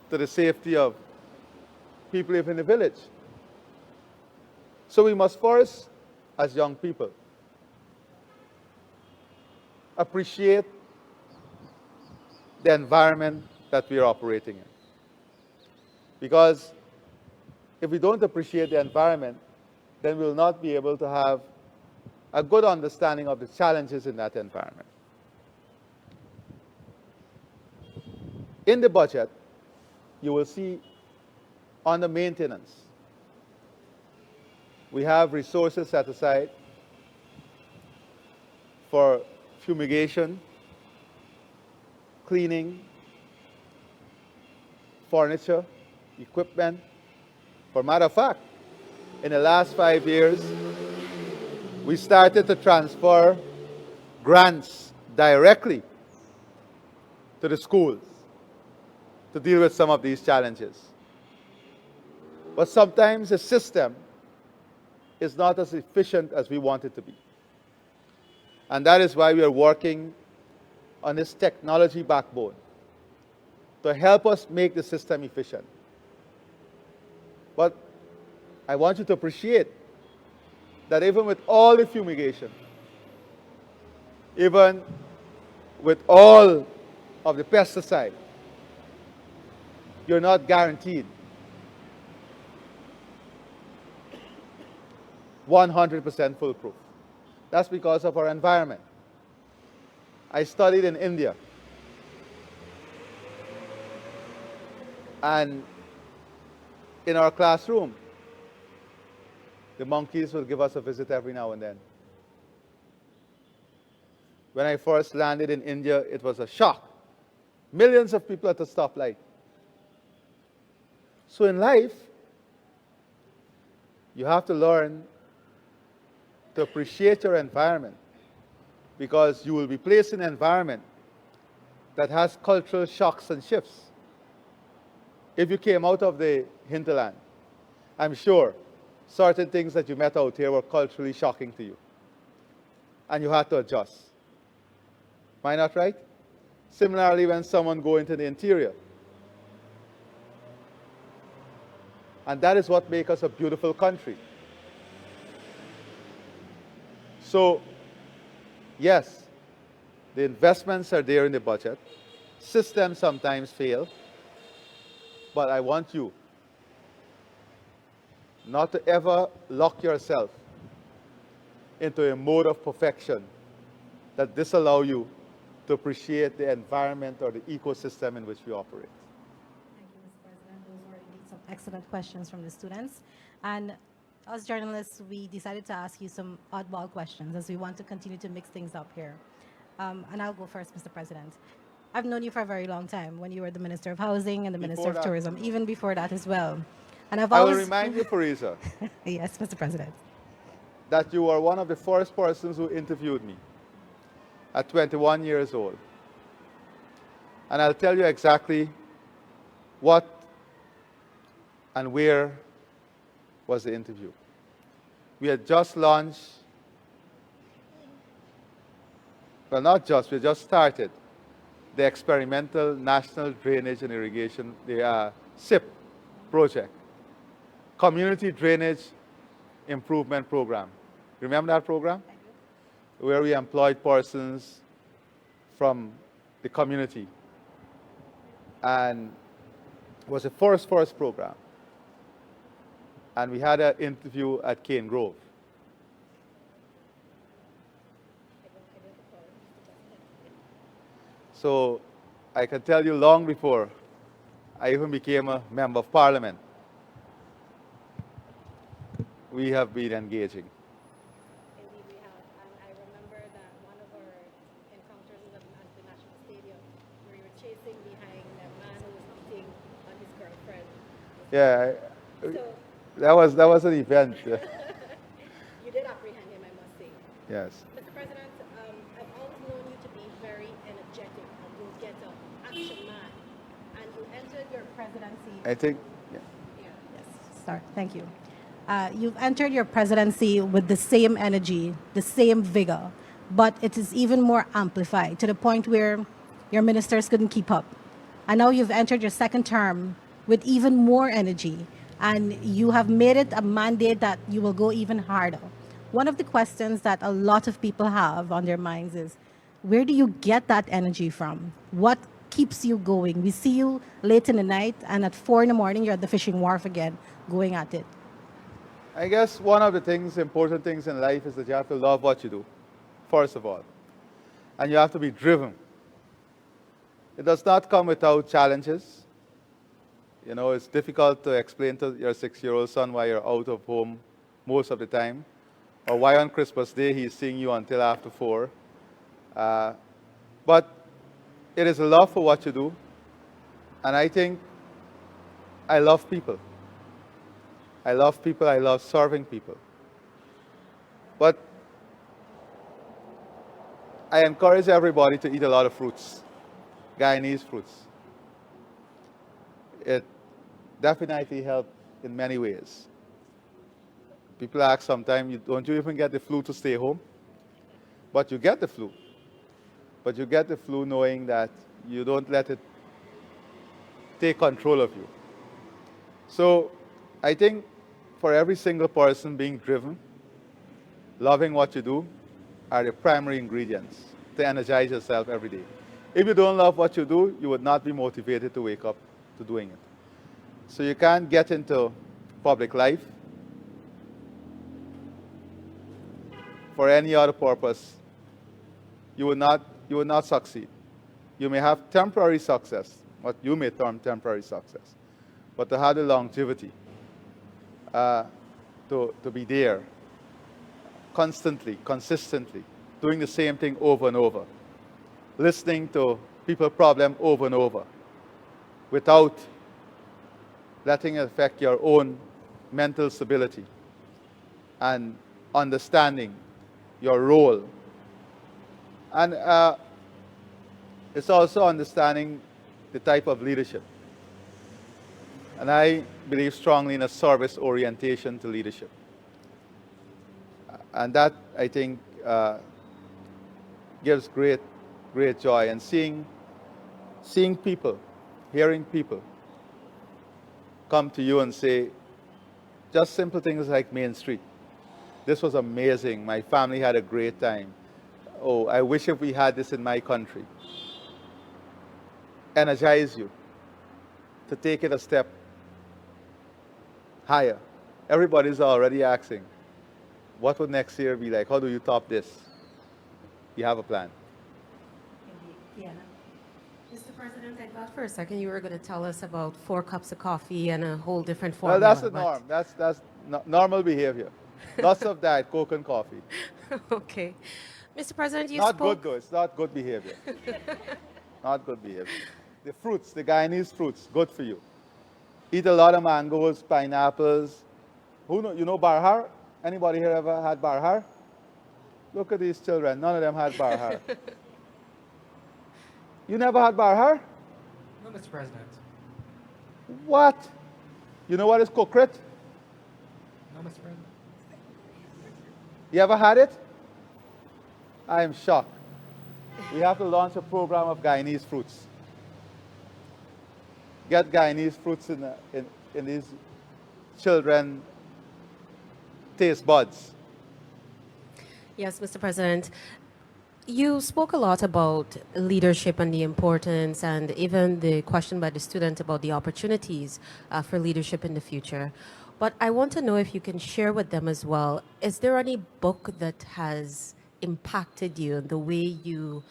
to the safety of people living in the village. So we must first, as young people, appreciate the environment that we are operating in. Because if we don't appreciate the environment, then we'll not be able to have a good understanding of the challenges in that environment. In the budget, you will see on the maintenance, we have resources set aside for fumigation, cleaning, furniture, equipment. For matter of fact, in the last 5 years, we started to transfer grants directly to the schools to deal with some of these challenges. But sometimes the system is not as efficient as we want it to be. And that is why we are working on this technology backbone to help us make the system efficient. But I want you to appreciate that even with all the fumigation, even with all of the pesticide, you're not guaranteed 100% foolproof. That's because of our environment. I studied in India. And in our classroom, the monkeys will give us a visit every now and then. When I first landed in India, it was a shock. Millions of people at the stoplight. So in life, you have to learn to appreciate your environment, because you will be placed in an environment that has cultural shocks and shifts. If you came out of the hinterland, I'm sure certain things that you met out here were culturally shocking to you, and you had to adjust. Am I not right? Similarly, when someone goes into the interior, and that is what makes us a beautiful country. So, yes, the investments are there in the budget. Systems sometimes fail. But I want you not to ever lock yourself into a mode of perfection that disallow you to appreciate the environment or the ecosystem in which we operate. Thank you, Mr. President. Those were indeed some excellent questions from the students. And as journalists, we decided to ask you some oddball questions as we want to continue to mix things up here. And I'll go first, Mr. President. I've known you for a very long time, when you were the Minister of Housing and the Minister of Tourism, even before that as well. And I've I always... will remind you, Parisa, Yes, Mr. President. that you were one of the first persons who interviewed me at 21 years old. And I'll tell you exactly what and where was the interview. We had just launched, well, not just, we had just started the Experimental National Drainage and Irrigation, the SIP project, Community Drainage Improvement Program. Remember that program? Where we employed persons from the community. And it was the first program. And we had an interview at Cane Grove. So I can tell you, long before I even became a member of parliament, we have been engaging. Indeed, we have. And I remember that one of our encounters was at the National Stadium, where you were chasing behind a man who was cheating on his girlfriend. Yeah, So that was an event. you did apprehend him, I must say. Yes. Mr. President, I've always known you to be very energetic, a go-getter, action man. And you entered your presidency... I think, yeah. Yes, sorry, thank you. You've entered your presidency with the same energy, the same vigor, but it is even more amplified to the point where your ministers couldn't keep up. And now you've entered your second term with even more energy. and you have made it a mandate that you will go even harder. One of the questions that a lot of people have on their minds is, where do you get that energy from? What keeps you going? We see you late in the night, and at 4 in the morning, you're at the fishing wharf again, going at it. I guess one of the things, important things in life is that you have to love what you do, first of all. And you have to be driven. It does not come without challenges. You know, it's difficult to explain to your 6-year-old son why you're out of home most of the time, or why on Christmas Day he's seeing you until after 4. But it is a love for what you do, and I think I love people. I love people, I love serving people. But I encourage everybody to eat a lot of fruits, Guyanese fruits. It definitely helps in many ways. People ask sometimes, don't you even get the flu to stay home? But you get the flu. But you get the flu knowing that you don't let it take control of you. So I think for every single person, being driven, loving what you do, are the primary ingredients to energize yourself every day. If you don't love what you do, you would not be motivated to wake up to doing it. So you can't get into public life for any other purpose. You will not succeed. You may have temporary success, what you may term temporary success, but to have the longevity, to be there constantly, consistently, doing the same thing over and over, listening to people's problems over and over, without letting it affect your own mental stability, and understanding your role. And it's also understanding the type of leadership. And I believe strongly in a service orientation to leadership. And that, I think, gives great joy. And seeing people, hearing people come to you and say, just simple things like Main Street. This was amazing. My family had a great time. Oh, I wish if we had this in my country. Energize you to take it a step higher. Everybody's already asking, what would next year be like? How do you top this? You have a plan. Mr. President, I thought for a second you were going to tell us about 4 cups of coffee and a whole different Well, formula. that's the norm. That's normal behavior. Lots of Diet Coke and coffee. Okay. Mr. President, you Not spoke... good, though. It's not good behavior. Not good behavior. The fruits, the Guyanese fruits, good for you. Eat a lot of mangoes, pineapples. You know barhar? Anybody here ever had barhar? Look at these children. None of them had barhar. You never had barhar? No, Mr. President. What? You know what is kokrit? No, Mr. President. You ever had it? I am shocked. We have to launch a program of Guyanese fruits. Get Guyanese fruits in these children taste buds. Yes, Mr. President. You spoke a lot about leadership and the importance, and even the question by the student about the opportunities for leadership in the future. But I want to know if you can share with them as well, is there any book that has impacted you in the way you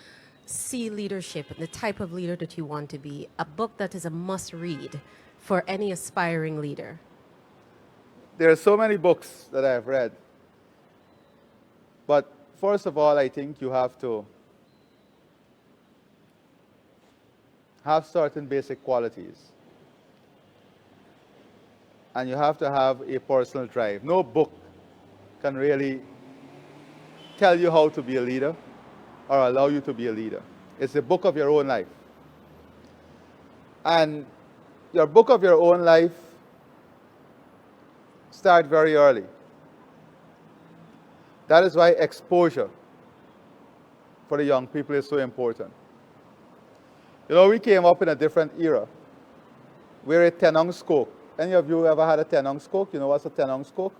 see leadership and the type of leader that you want to be? A book that is a must-read for any aspiring leader? There are so many books that I've read. But first of all, I think you have to have certain basic qualities. And you have to have a personal drive. No book can really tell you how to be a leader or allow you to be a leader. It's a book of your own life. And your book of your own life starts very early. That is why exposure for the young people is so important. You know, we came up in a different era where a Tenong Skoke Any of you ever had a 10-ounce Coke? You know what's a 10-ounce Coke?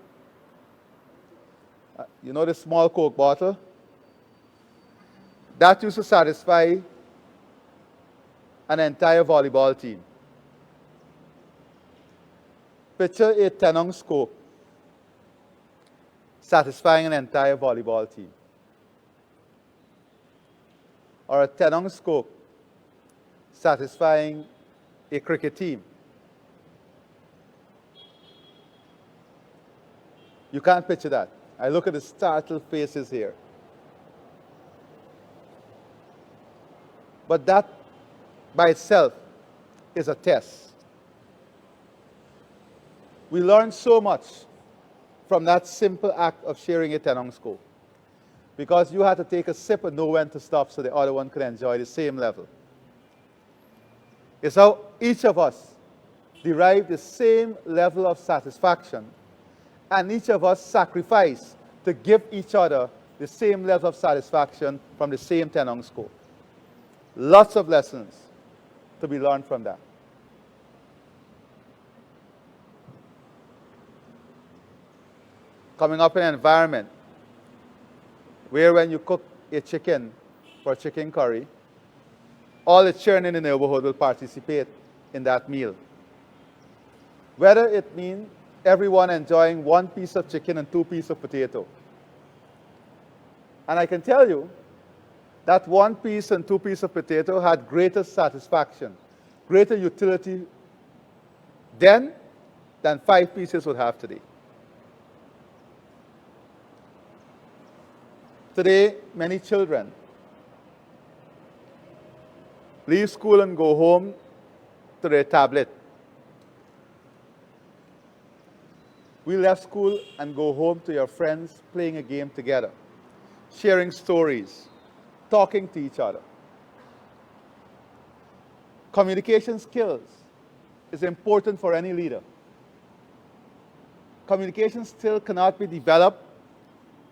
You know the small Coke bottle? That used to satisfy an entire volleyball team. Picture a 10-ounce Coke satisfying an entire volleyball team. Or a 10-ounce Coke satisfying a cricket team. You can't picture that. I look at the startled faces here. But that by itself is a test. We learn so much from that simple act of sharing a 10-ounce Coke, because you had to take a sip and know when to stop so the other one could enjoy the same level. It's how each of us derive the same level of satisfaction, and each of us sacrifice to give each other the same level of satisfaction from the same 10-ounce Coke. Lots of lessons to be learned from that. Coming up in an environment where when you cook a chicken for chicken curry, all the children in the neighborhood will participate in that meal. Whether it means everyone enjoying 1 piece of chicken and 2 pieces of potato. And I can tell you that 1 piece and 2 pieces of potato had greater satisfaction, greater utility then than 5 pieces would have today. Today, many children leave school and go home to their tablet. We left school and go home to your friends playing a game together, sharing stories, talking to each other. Communication skills is important for any leader. Communication still cannot be developed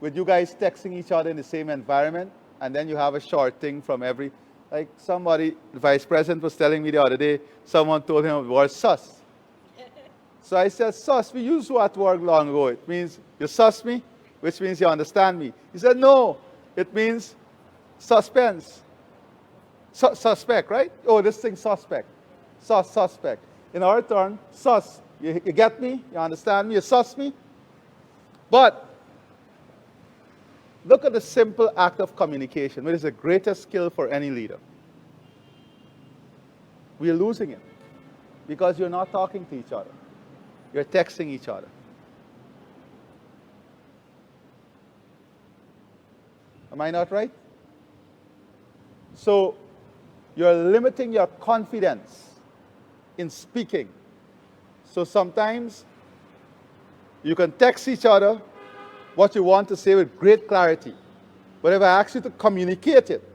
with you guys texting each other in the same environment, and then you have a short thing from every, like somebody, the vice president was telling me the other day, someone told him the word sus. So I said, sus, we used that word long ago. It means you sus me, which means you understand me. He said, no, it means suspense. Suspect, right? Oh, this thing suspect. Suspect. In our turn, sus. You get me? You understand me? You sus me? But look at the simple act of communication, which is the greatest skill for any leader. We are losing it because you're not talking to each other. You're texting each other. Am I not right? So you're limiting your confidence in speaking. So sometimes you can text each other what you want to say with great clarity. But if I ask you to communicate it,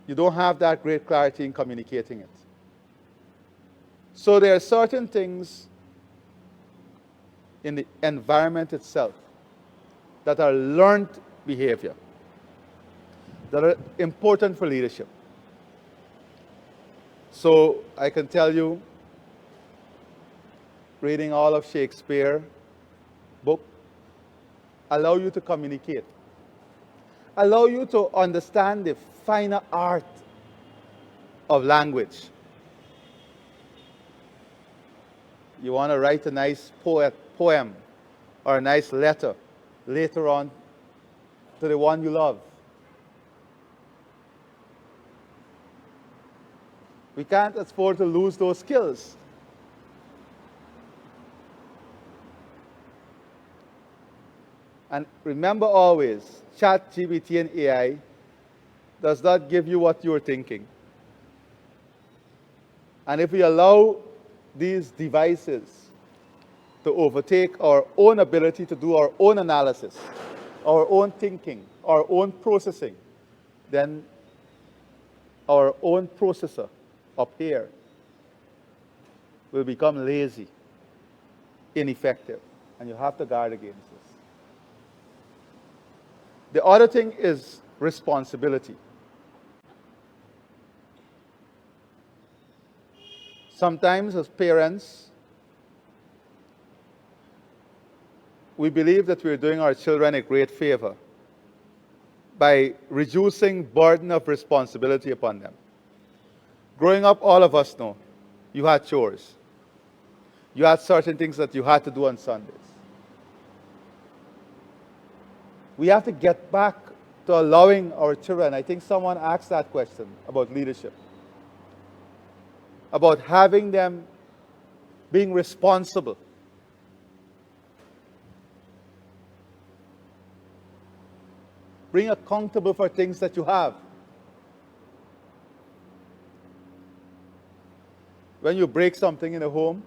you don't have that great clarity in communicating it. So there are certain things in the environment itself that are learned behavior that are important for leadership. So I can tell you, reading all of Shakespeare book allow you to communicate, allow you to understand the finer art of language. You want to write a nice poem or a nice letter later on to the one you love. We can't afford to lose those skills. And remember always, ChatGPT and AI does not give you what you're thinking. And if we allow these devices to overtake our own ability to do our own analysis, our own thinking, our own processing, then our own processor up here will become lazy, ineffective, and you have to guard against this. The other thing is responsibility. Sometimes as parents, we believe that we're doing our children a great favor by reducing burden of responsibility upon them. Growing up, all of us know you had chores. You had certain things that you had to do on Sundays. We have to get back to allowing our children. I think someone asked that question about leadership, about having them being responsible. Being accountable for things that you have. When you break something in a home,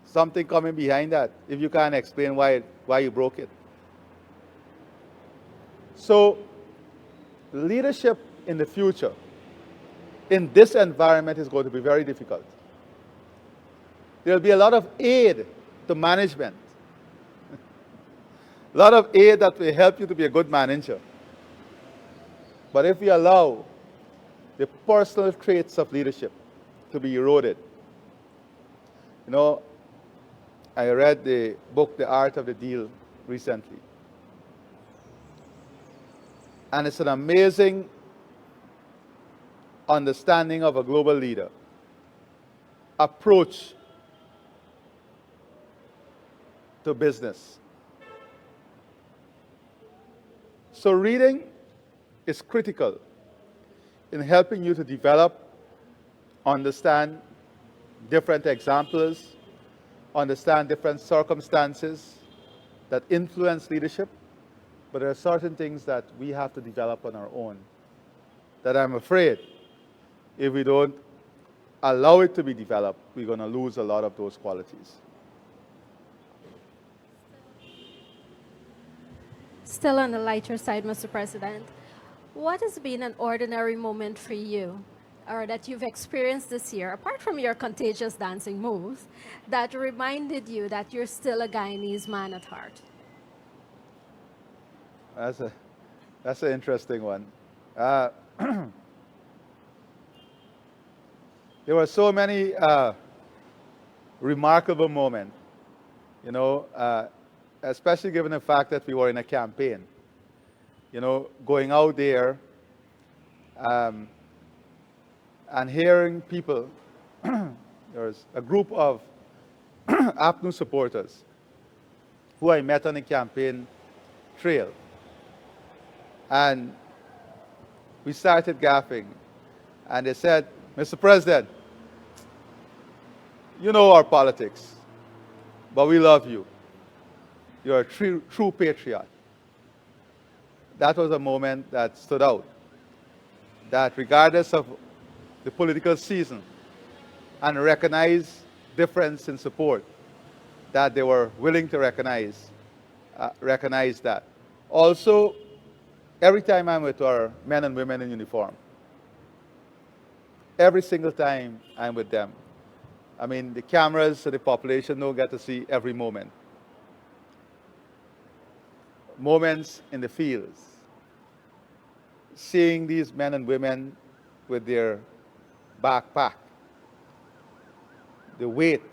something coming behind that, if you can't explain why you broke it. So, leadership in the future, in this environment, is going to be very difficult. There'll be a lot of aid to management. A lot of aid that will help you to be a good manager. But if we allow the personal traits of leadership to be eroded, you know, I read the book, The Art of the Deal, recently. And it's an amazing understanding of a global leader, approach to business. So reading is critical in helping you to develop, understand different examples, understand different circumstances that influence leadership, but there are certain things that we have to develop on our own that I'm afraid if we don't allow it to be developed, we're going to lose a lot of those qualities. Still on the lighter side, Mr. President, what has been an ordinary moment for you, or that you've experienced this year, apart from your contagious dancing moves, that reminded you that you're still a Guyanese man at heart? That's an interesting one. There were so many remarkable moments, you know, especially given the fact that we were in a campaign. You know, going out there and hearing people, there's a group of APNU supporters who I met on the campaign trail. And we started gaffing. And they said, Mr. President, you know our politics, but we love you. You're a true patriot. That was a moment that stood out. That regardless of the political season and recognize difference in support, that they were willing to recognize that. Also, every time I'm with our men and women in uniform, every single time I'm with them, I mean, the cameras and the population don't get to see every moment. Moments in the fields, seeing these men and women with their backpack, the weight.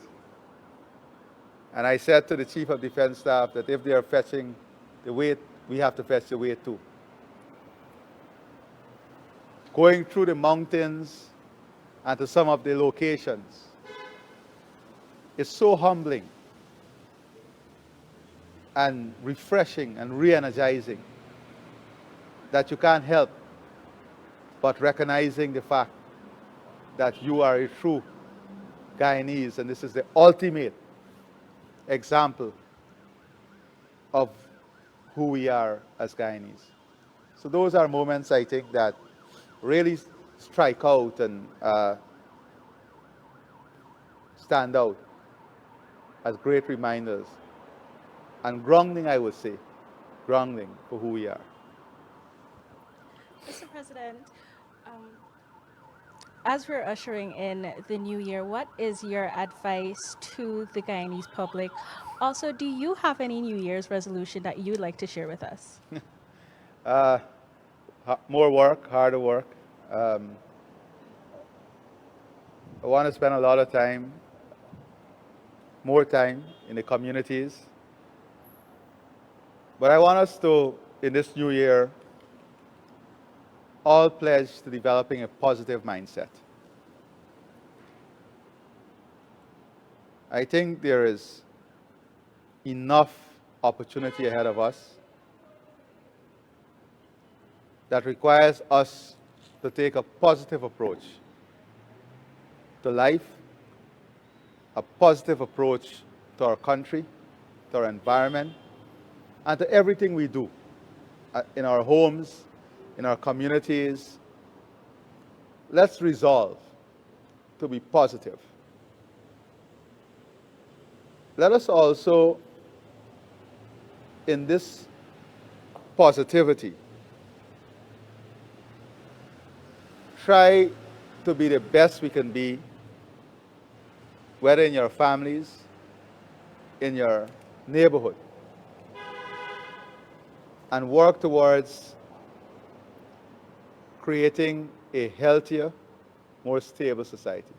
And I said to the Chief of Defense Staff that if they are fetching the weight, we have to fetch the weight too. Going through the mountains and to some of the locations, it's so humbling and refreshing and re-energizing that you can't help but recognizing the fact that you are a true Guyanese, and this is the ultimate example of who we are as Guyanese. So those are moments, I think, that really strike out and stand out as great reminders. And grounding, I would say, grounding for who we are. Mr. President, as we're ushering in the new year, what is your advice to the Guyanese public? Also, do you have any New Year's resolution that you'd like to share with us? More work, harder work. I want to spend a lot of time, more time in the communities. But I want us to, in this new year, all pledge to developing a positive mindset. I think there is enough opportunity ahead of us that requires us to take a positive approach to life, a positive approach to our country, to our environment, and to everything we do in our homes, in our communities. Let's resolve to be positive. Let us also, in this positivity, try to be the best we can be, whether in your families, in your neighborhood, and work towards creating a healthier, more stable society.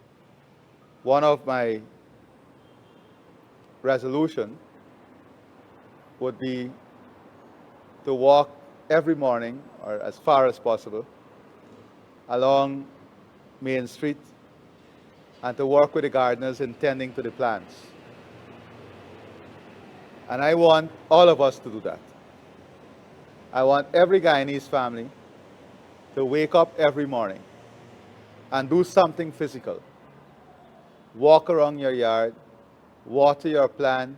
One of my resolutions would be to walk every morning, or as far as possible, along Main Street and to work with the gardeners in tending to the plants. And I want all of us to do that. I want every Guyanese family to wake up every morning and do something physical. Walk around your yard, water your plant,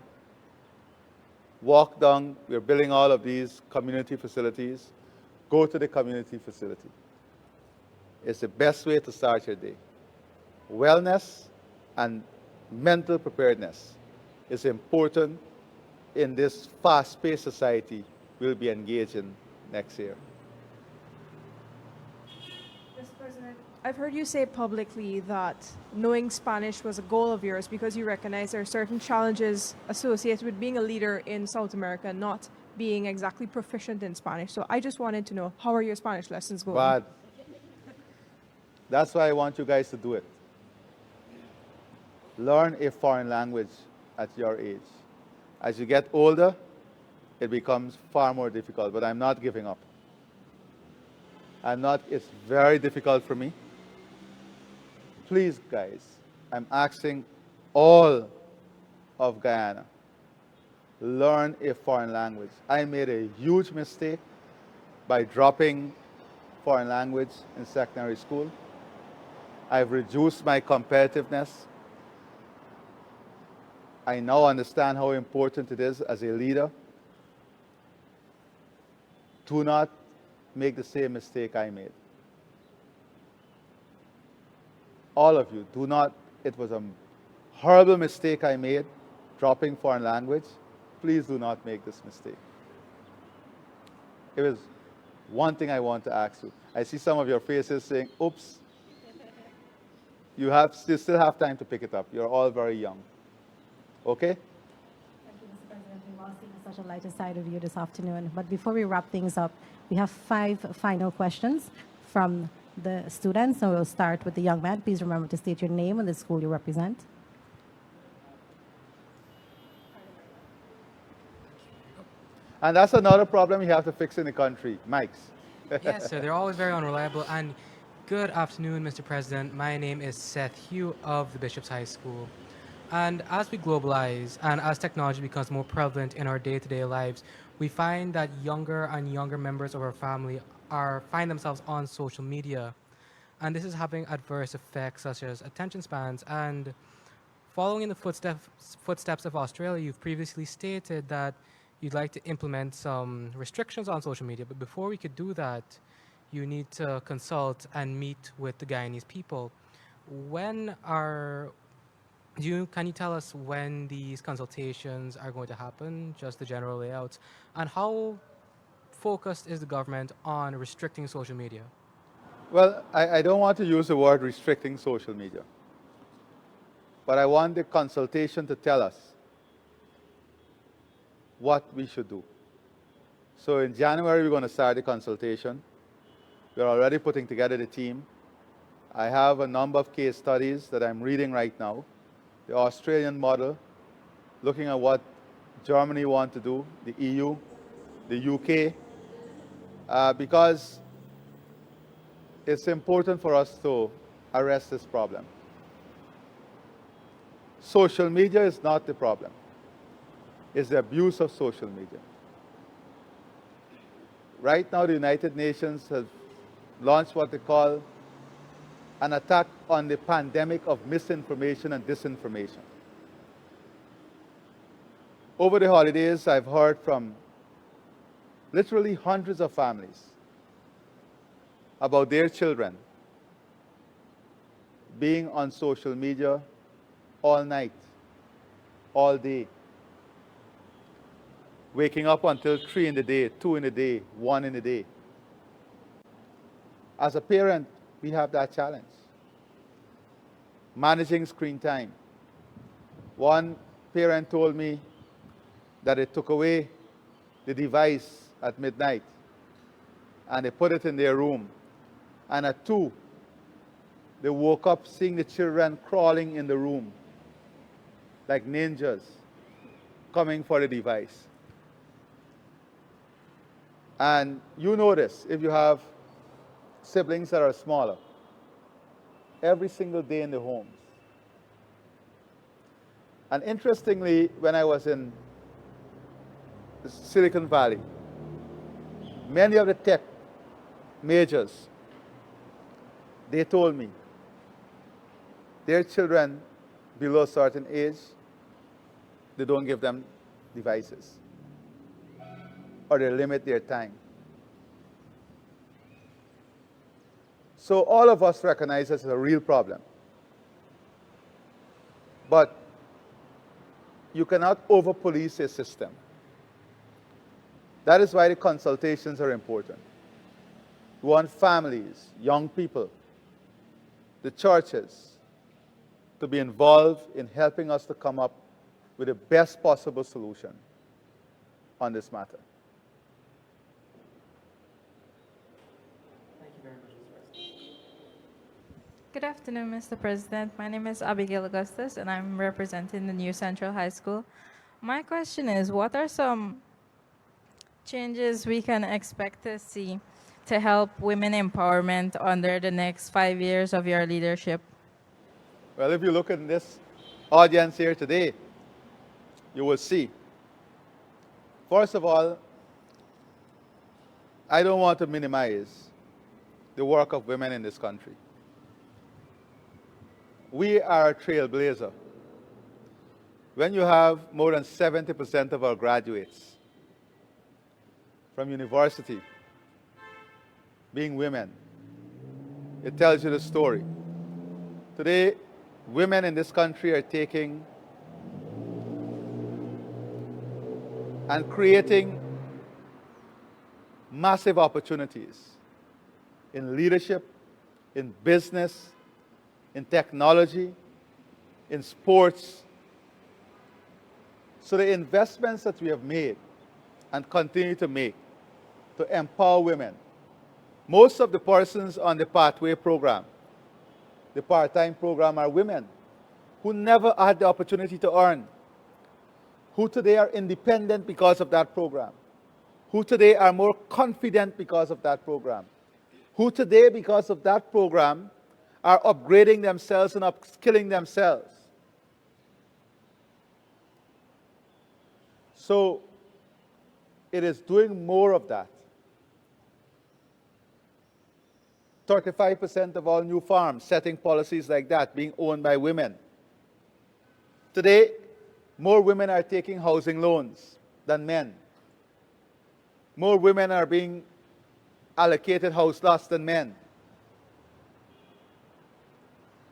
walk down, we're building all of these community facilities, go to the community facility. It's the best way to start your day. Wellness and mental preparedness is important in this fast-paced society we'll be engaged in next year. Mr. President, I've heard you say publicly that knowing Spanish was a goal of yours because you recognize there are certain challenges associated with being a leader in South America, not being exactly proficient in Spanish. So I just wanted to know, how are your Spanish lessons going? But that's why I want you guys to do it. Learn a foreign language at your age. As you get older, it becomes far more difficult, but I'm not giving up. It's very difficult for me. Please, guys, I'm asking all of Guyana, learn a foreign language. I made a huge mistake by dropping foreign language in secondary school. I've reduced my competitiveness. I now understand how important it is as a leader. Do not make the same mistake I made. All of you, do not. It was a horrible mistake I made, dropping foreign language. Please do not make this mistake. It was one thing I want to ask you. I see some of your faces saying, oops. You still have time to pick it up. You're all very young. Okay? Thank you, Mr. President. We've all seen such a lighter side of you this afternoon. But before we wrap things up, we have 5 final questions from the students. So we'll start with the young man. Please remember to state your name and the school you represent. And that's another problem you have to fix in the country, mics. Yes, sir. They're always very unreliable. And good afternoon, Mr. President. My name is Seth Hugh of the Bishops High School. And as we globalize and as technology becomes more prevalent in our day-to-day lives, we find that younger and younger members of our family find themselves on social media. And this is having adverse effects such as attention spans. And following in the footsteps of Australia, you've previously stated that you'd like to implement some restrictions on social media. But before we could do that, you need to consult and meet with the Guyanese people. Can you tell us when these consultations are going to happen, just the general layouts, and how focused is the government on restricting social media? Well, I don't want to use the word restricting social media, but I want the consultation to tell us what we should do. So in January, we're going to start the consultation. We're already putting together the team. I have a number of case studies that I'm reading right now. The Australian model, looking at what Germany want to do, the EU, the UK, because it's important for us to arrest this problem. Social media is not the problem. It's the abuse of social media. Right now, the United Nations has launched what they call an attack on the pandemic of misinformation and disinformation. Over the holidays, I've heard from literally hundreds of families about their children being on social media all night, all day, waking up until 3 in the day, 2 in the day, 1 in the day. As a parent, we have that challenge. Managing screen time. One parent told me that they took away the device at midnight and they put it in their room. And at 2, they woke up seeing the children crawling in the room like ninjas coming for the device. And you notice, if you have siblings that are smaller, every single day in the homes. And interestingly, when I was in the Silicon Valley, many of the tech majors, they told me their children below a certain age, they don't give them devices, or they limit their time. So all of us recognize this as a real problem. But you cannot over-police a system. That is why the consultations are important. We want families, young people, the churches to be involved in helping us to come up with the best possible solution on this matter. Good afternoon, Mr. President. My name is Abigail Augustus, and I'm representing the New Central High School. My question is, what are some changes we can expect to see to help women empowerment under the next 5 years of your leadership? Well, if you look at this audience here today, you will see. First of all, I don't want to minimize the work of women in this country. We are a trailblazer. When you have more than 70% of our graduates from university being women, it tells you the story. Today, women in this country are taking and creating massive opportunities in leadership, in business, in technology, in sports. So the investments that we have made and continue to make to empower women, most of the persons on the Pathway program, the part-time program, are women who never had the opportunity to earn, who today are independent because of that program, who today are more confident because of that program, who today, because of that program, are upgrading themselves and upskilling themselves. So it is doing more of that. 35% of all new farms, setting policies like that, being owned by women. Today, more women are taking housing loans than men. More women are being allocated house lots than men.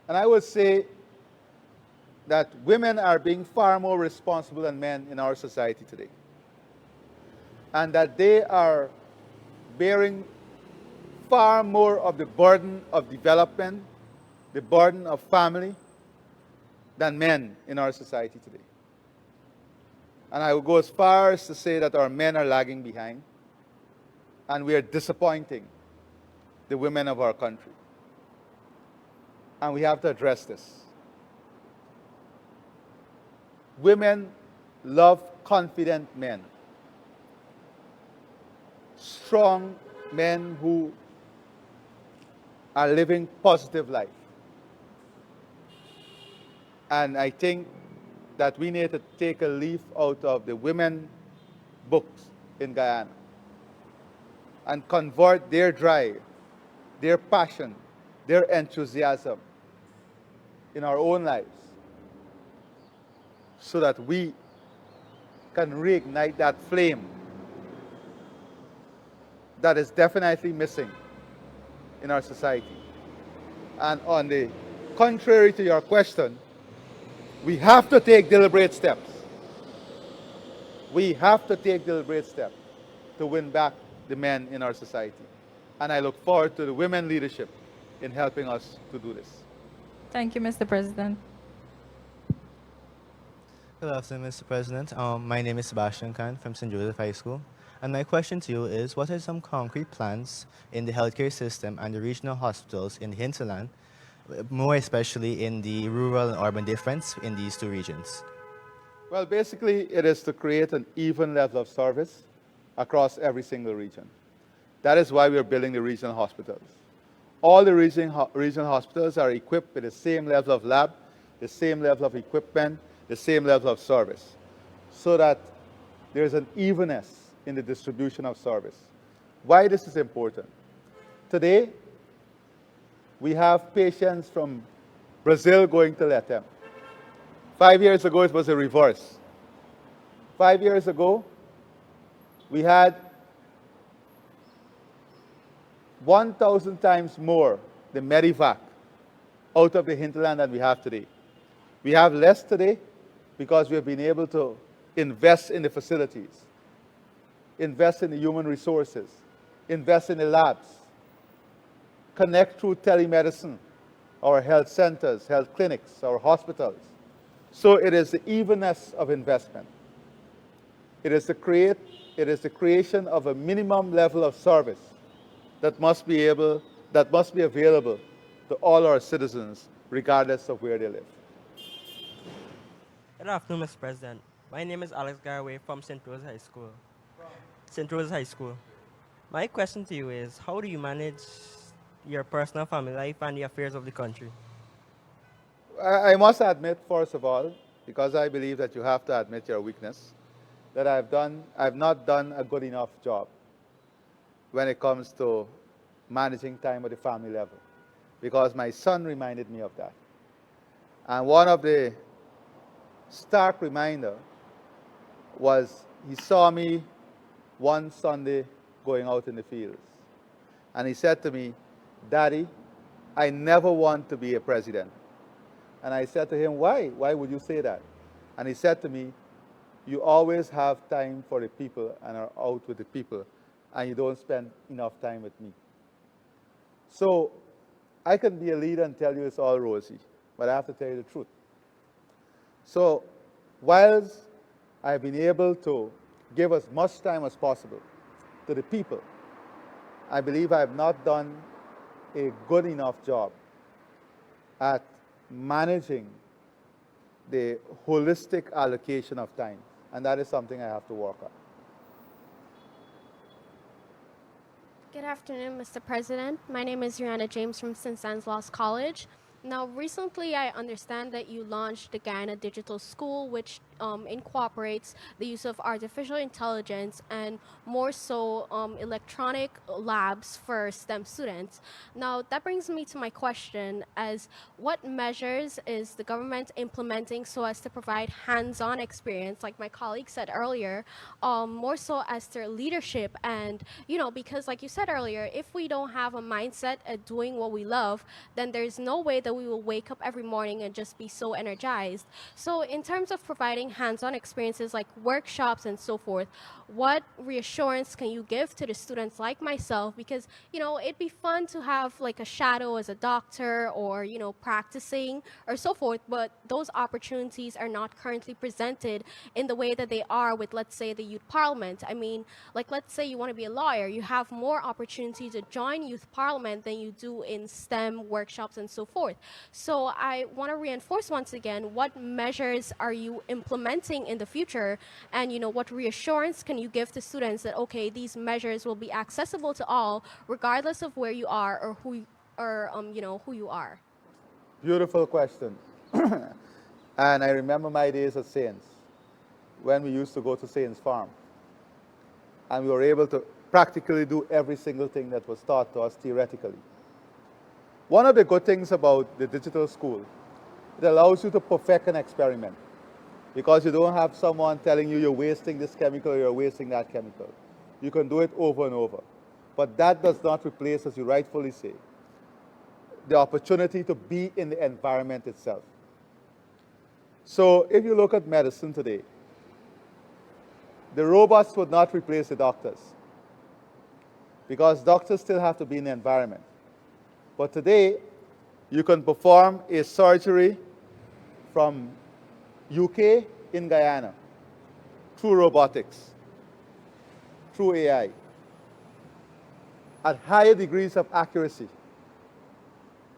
And I would say that women are being far more responsible than men in our society today. And that they are bearing far more of the burden of development, the burden of family, than men in our society today. And I would go as far as to say that our men are lagging behind, and we are disappointing the women of our country. and we have to address this. Women love confident men, strong men who are living positive life. And I think that we need to take a leaf out of the women books in Guyana and convert their drive, their passion, their enthusiasm in our own lives so that we can reignite that flame that is definitely missing in our society. And on the contrary to your question, we have to take deliberate steps. We have to take deliberate steps to win back the men in our society. And I look forward to the women leadership in helping us to do this. Thank you, Mr. President. Good afternoon, Mr. President. My name is Sebastian Khan from St. Joseph High School. And my question to you is, what are some concrete plans in the healthcare system and the regional hospitals in the hinterland, more especially in the rural and urban difference in these two regions? Well, basically, it is to create an even level of service across every single region. That is why we are building the regional hospitals. All the regional hospitals are equipped with the same level of lab, the same level of equipment, the same level of service, so that there's an evenness in the distribution of service. Why this is important? Today, we have patients from Brazil going to Latam. 5 years ago, it was the reverse. 5 years ago, we had 1,000 times more the Medivac out of the hinterland than we have today. We have less today because we have been able to invest in the facilities, invest in the human resources, invest in the labs, connect through telemedicine, our health centers, health clinics, our hospitals. So it is the evenness of investment. It is the creation of a minimum level of service that must be available to all our citizens, regardless of where they live. Good afternoon, Mr. President. My name is Alex Garway from St. Rose High School. St. Rose High School. My question to you is, how do you manage your personal family life and the affairs of the country? I must admit, first of all, because I believe that you have to admit your weakness, that I've not done a good enough job when it comes to managing time at the family level, because my son reminded me of that. And one of the stark reminder was he saw me one Sunday going out in the fields. And he said to me, "Daddy, I never want to be a president." And I said to him, "Why? Why would you say that?" And he said to me, "You always have time for the people and are out with the people, and you don't spend enough time with me." So I can be a leader and tell you it's all rosy, but I have to tell you the truth. So whilst I've been able to give as much time as possible to the people, I believe I have not done a good enough job at managing the holistic allocation of time, and that is something I have to work on. Good afternoon, Mr. President. My name is Rihanna James from St. Stanislaus College. Now, recently I understand that you launched the Guyana Digital School, which incorporates the use of artificial intelligence and more so electronic labs for STEM students. Now, that brings me to my question as what measures is the government implementing so as to provide hands-on experience, like my colleague said earlier, more so as their leadership and, because like you said earlier, if we don't have a mindset at doing what we love, then there's no way that we will wake up every morning and just be so energized. So in terms of providing having hands-on experiences like workshops and so forth, what reassurance can you give to the students like myself? Because, you know, it'd be fun to have like a shadow as a doctor or, you know, practicing or so forth, but those opportunities are not currently presented in the way that they are with, let's say, the youth parliament. I mean, like, let's say you want to be a lawyer, you have more opportunity to join youth parliament than you do in STEM workshops and so forth. So I want to reinforce once again, what measures are you implementing in the future? And, you know, what reassurance can you give to students that, okay, these measures will be accessible to all, regardless of where you are or you know, who you are? Beautiful question. And I remember my days at Saints, when we used to go to Saints Farm. And we were able to practically do every single thing that was taught to us theoretically. One of the good things about the digital school, it allows you to perfect an experiment, because you don't have someone telling you you're wasting this chemical or you're wasting that chemical. You can do it over and over. But that does not replace, as you rightfully say, the opportunity to be in the environment itself. So if you look at medicine today, the robots would not replace the doctors, because doctors still have to be in the environment. But today, you can perform a surgery from UK in Guyana through robotics, through AI, at higher degrees of accuracy.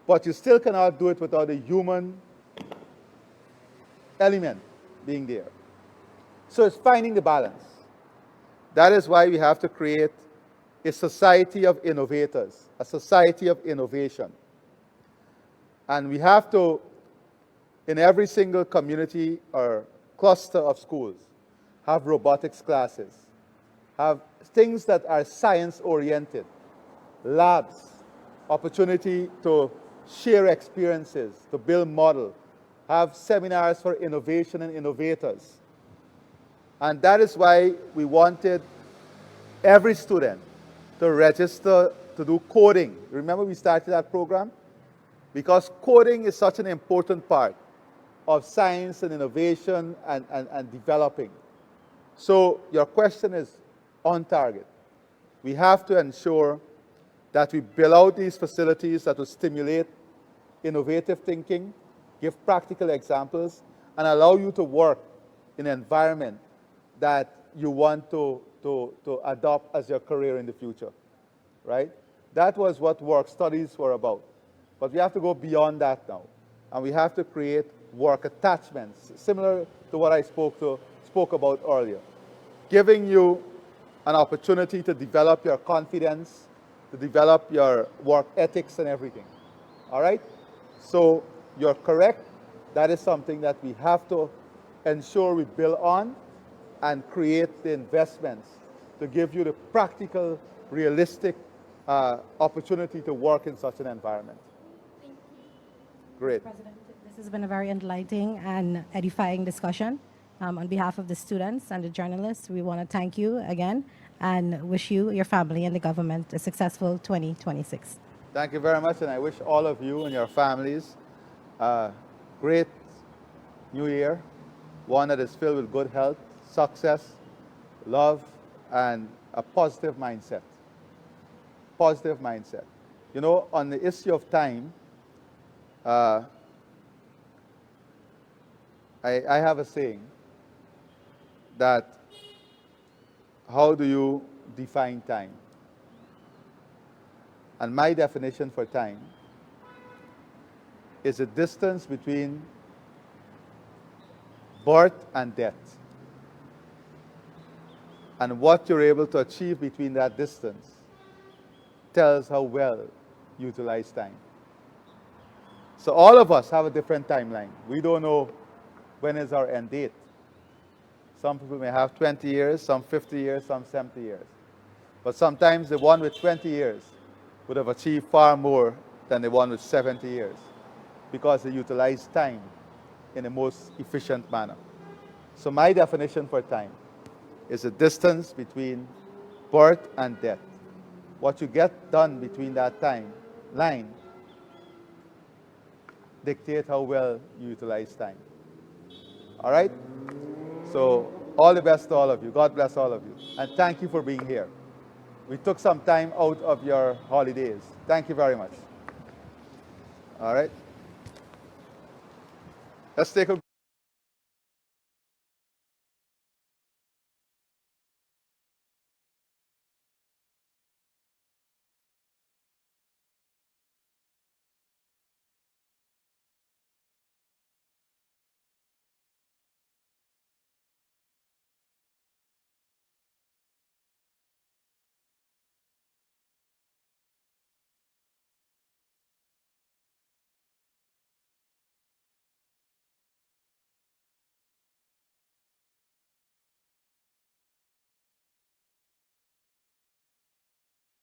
But you still cannot do it without the human element being there. So it's finding the balance. That is why we have to create a society of innovators, a society of innovation. And we have to, in every single community or cluster of schools, have robotics classes, have things that are science-oriented, labs, opportunity to share experiences, to build model, have seminars for innovation and innovators. And that is why we wanted every student to register to do coding. Remember we started that program? Because coding is such an important part of science and innovation and developing. So your question is on target. We have to ensure that we build out these facilities that will stimulate innovative thinking, give practical examples, and allow you to work in an environment that you want to adopt as your career in the future, right? That was what work studies were about. But we have to go beyond that now. And we have to create work attachments, similar to what I spoke about earlier. Giving you an opportunity to develop your confidence, to develop your work ethics and everything. All right? So you're correct. That is something that we have to ensure we build on and create the investments to give you the practical, realistic opportunity to work in such an environment. Thank you. Great. President, this has been a very enlightening and edifying discussion. On behalf of the students and the journalists, we want to thank you again and wish you, your family, and the government a successful 2026. Thank you very much, and I wish all of you and your families a great new year, one that is filled with good health, success, love, and a positive mindset. Positive mindset. You know, on the issue of time, I have a saying that how do you define time? And my definition for time is the distance between birth and death. And what you're able to achieve between that distance tells how well you utilize time. So all of us have a different timeline. We don't know when is our end date. Some people may have 20 years, some 50 years, some 70 years. But sometimes the one with 20 years would have achieved far more than the one with 70 years because they utilize time in the most efficient manner. So my definition for time is the distance between birth and death. What you get done between that time line dictate how well you utilize time. All right? So all the best to all of you. God bless all of you. And thank you for being here. We took some time out of your holidays. Thank you very much. All right. Let's take a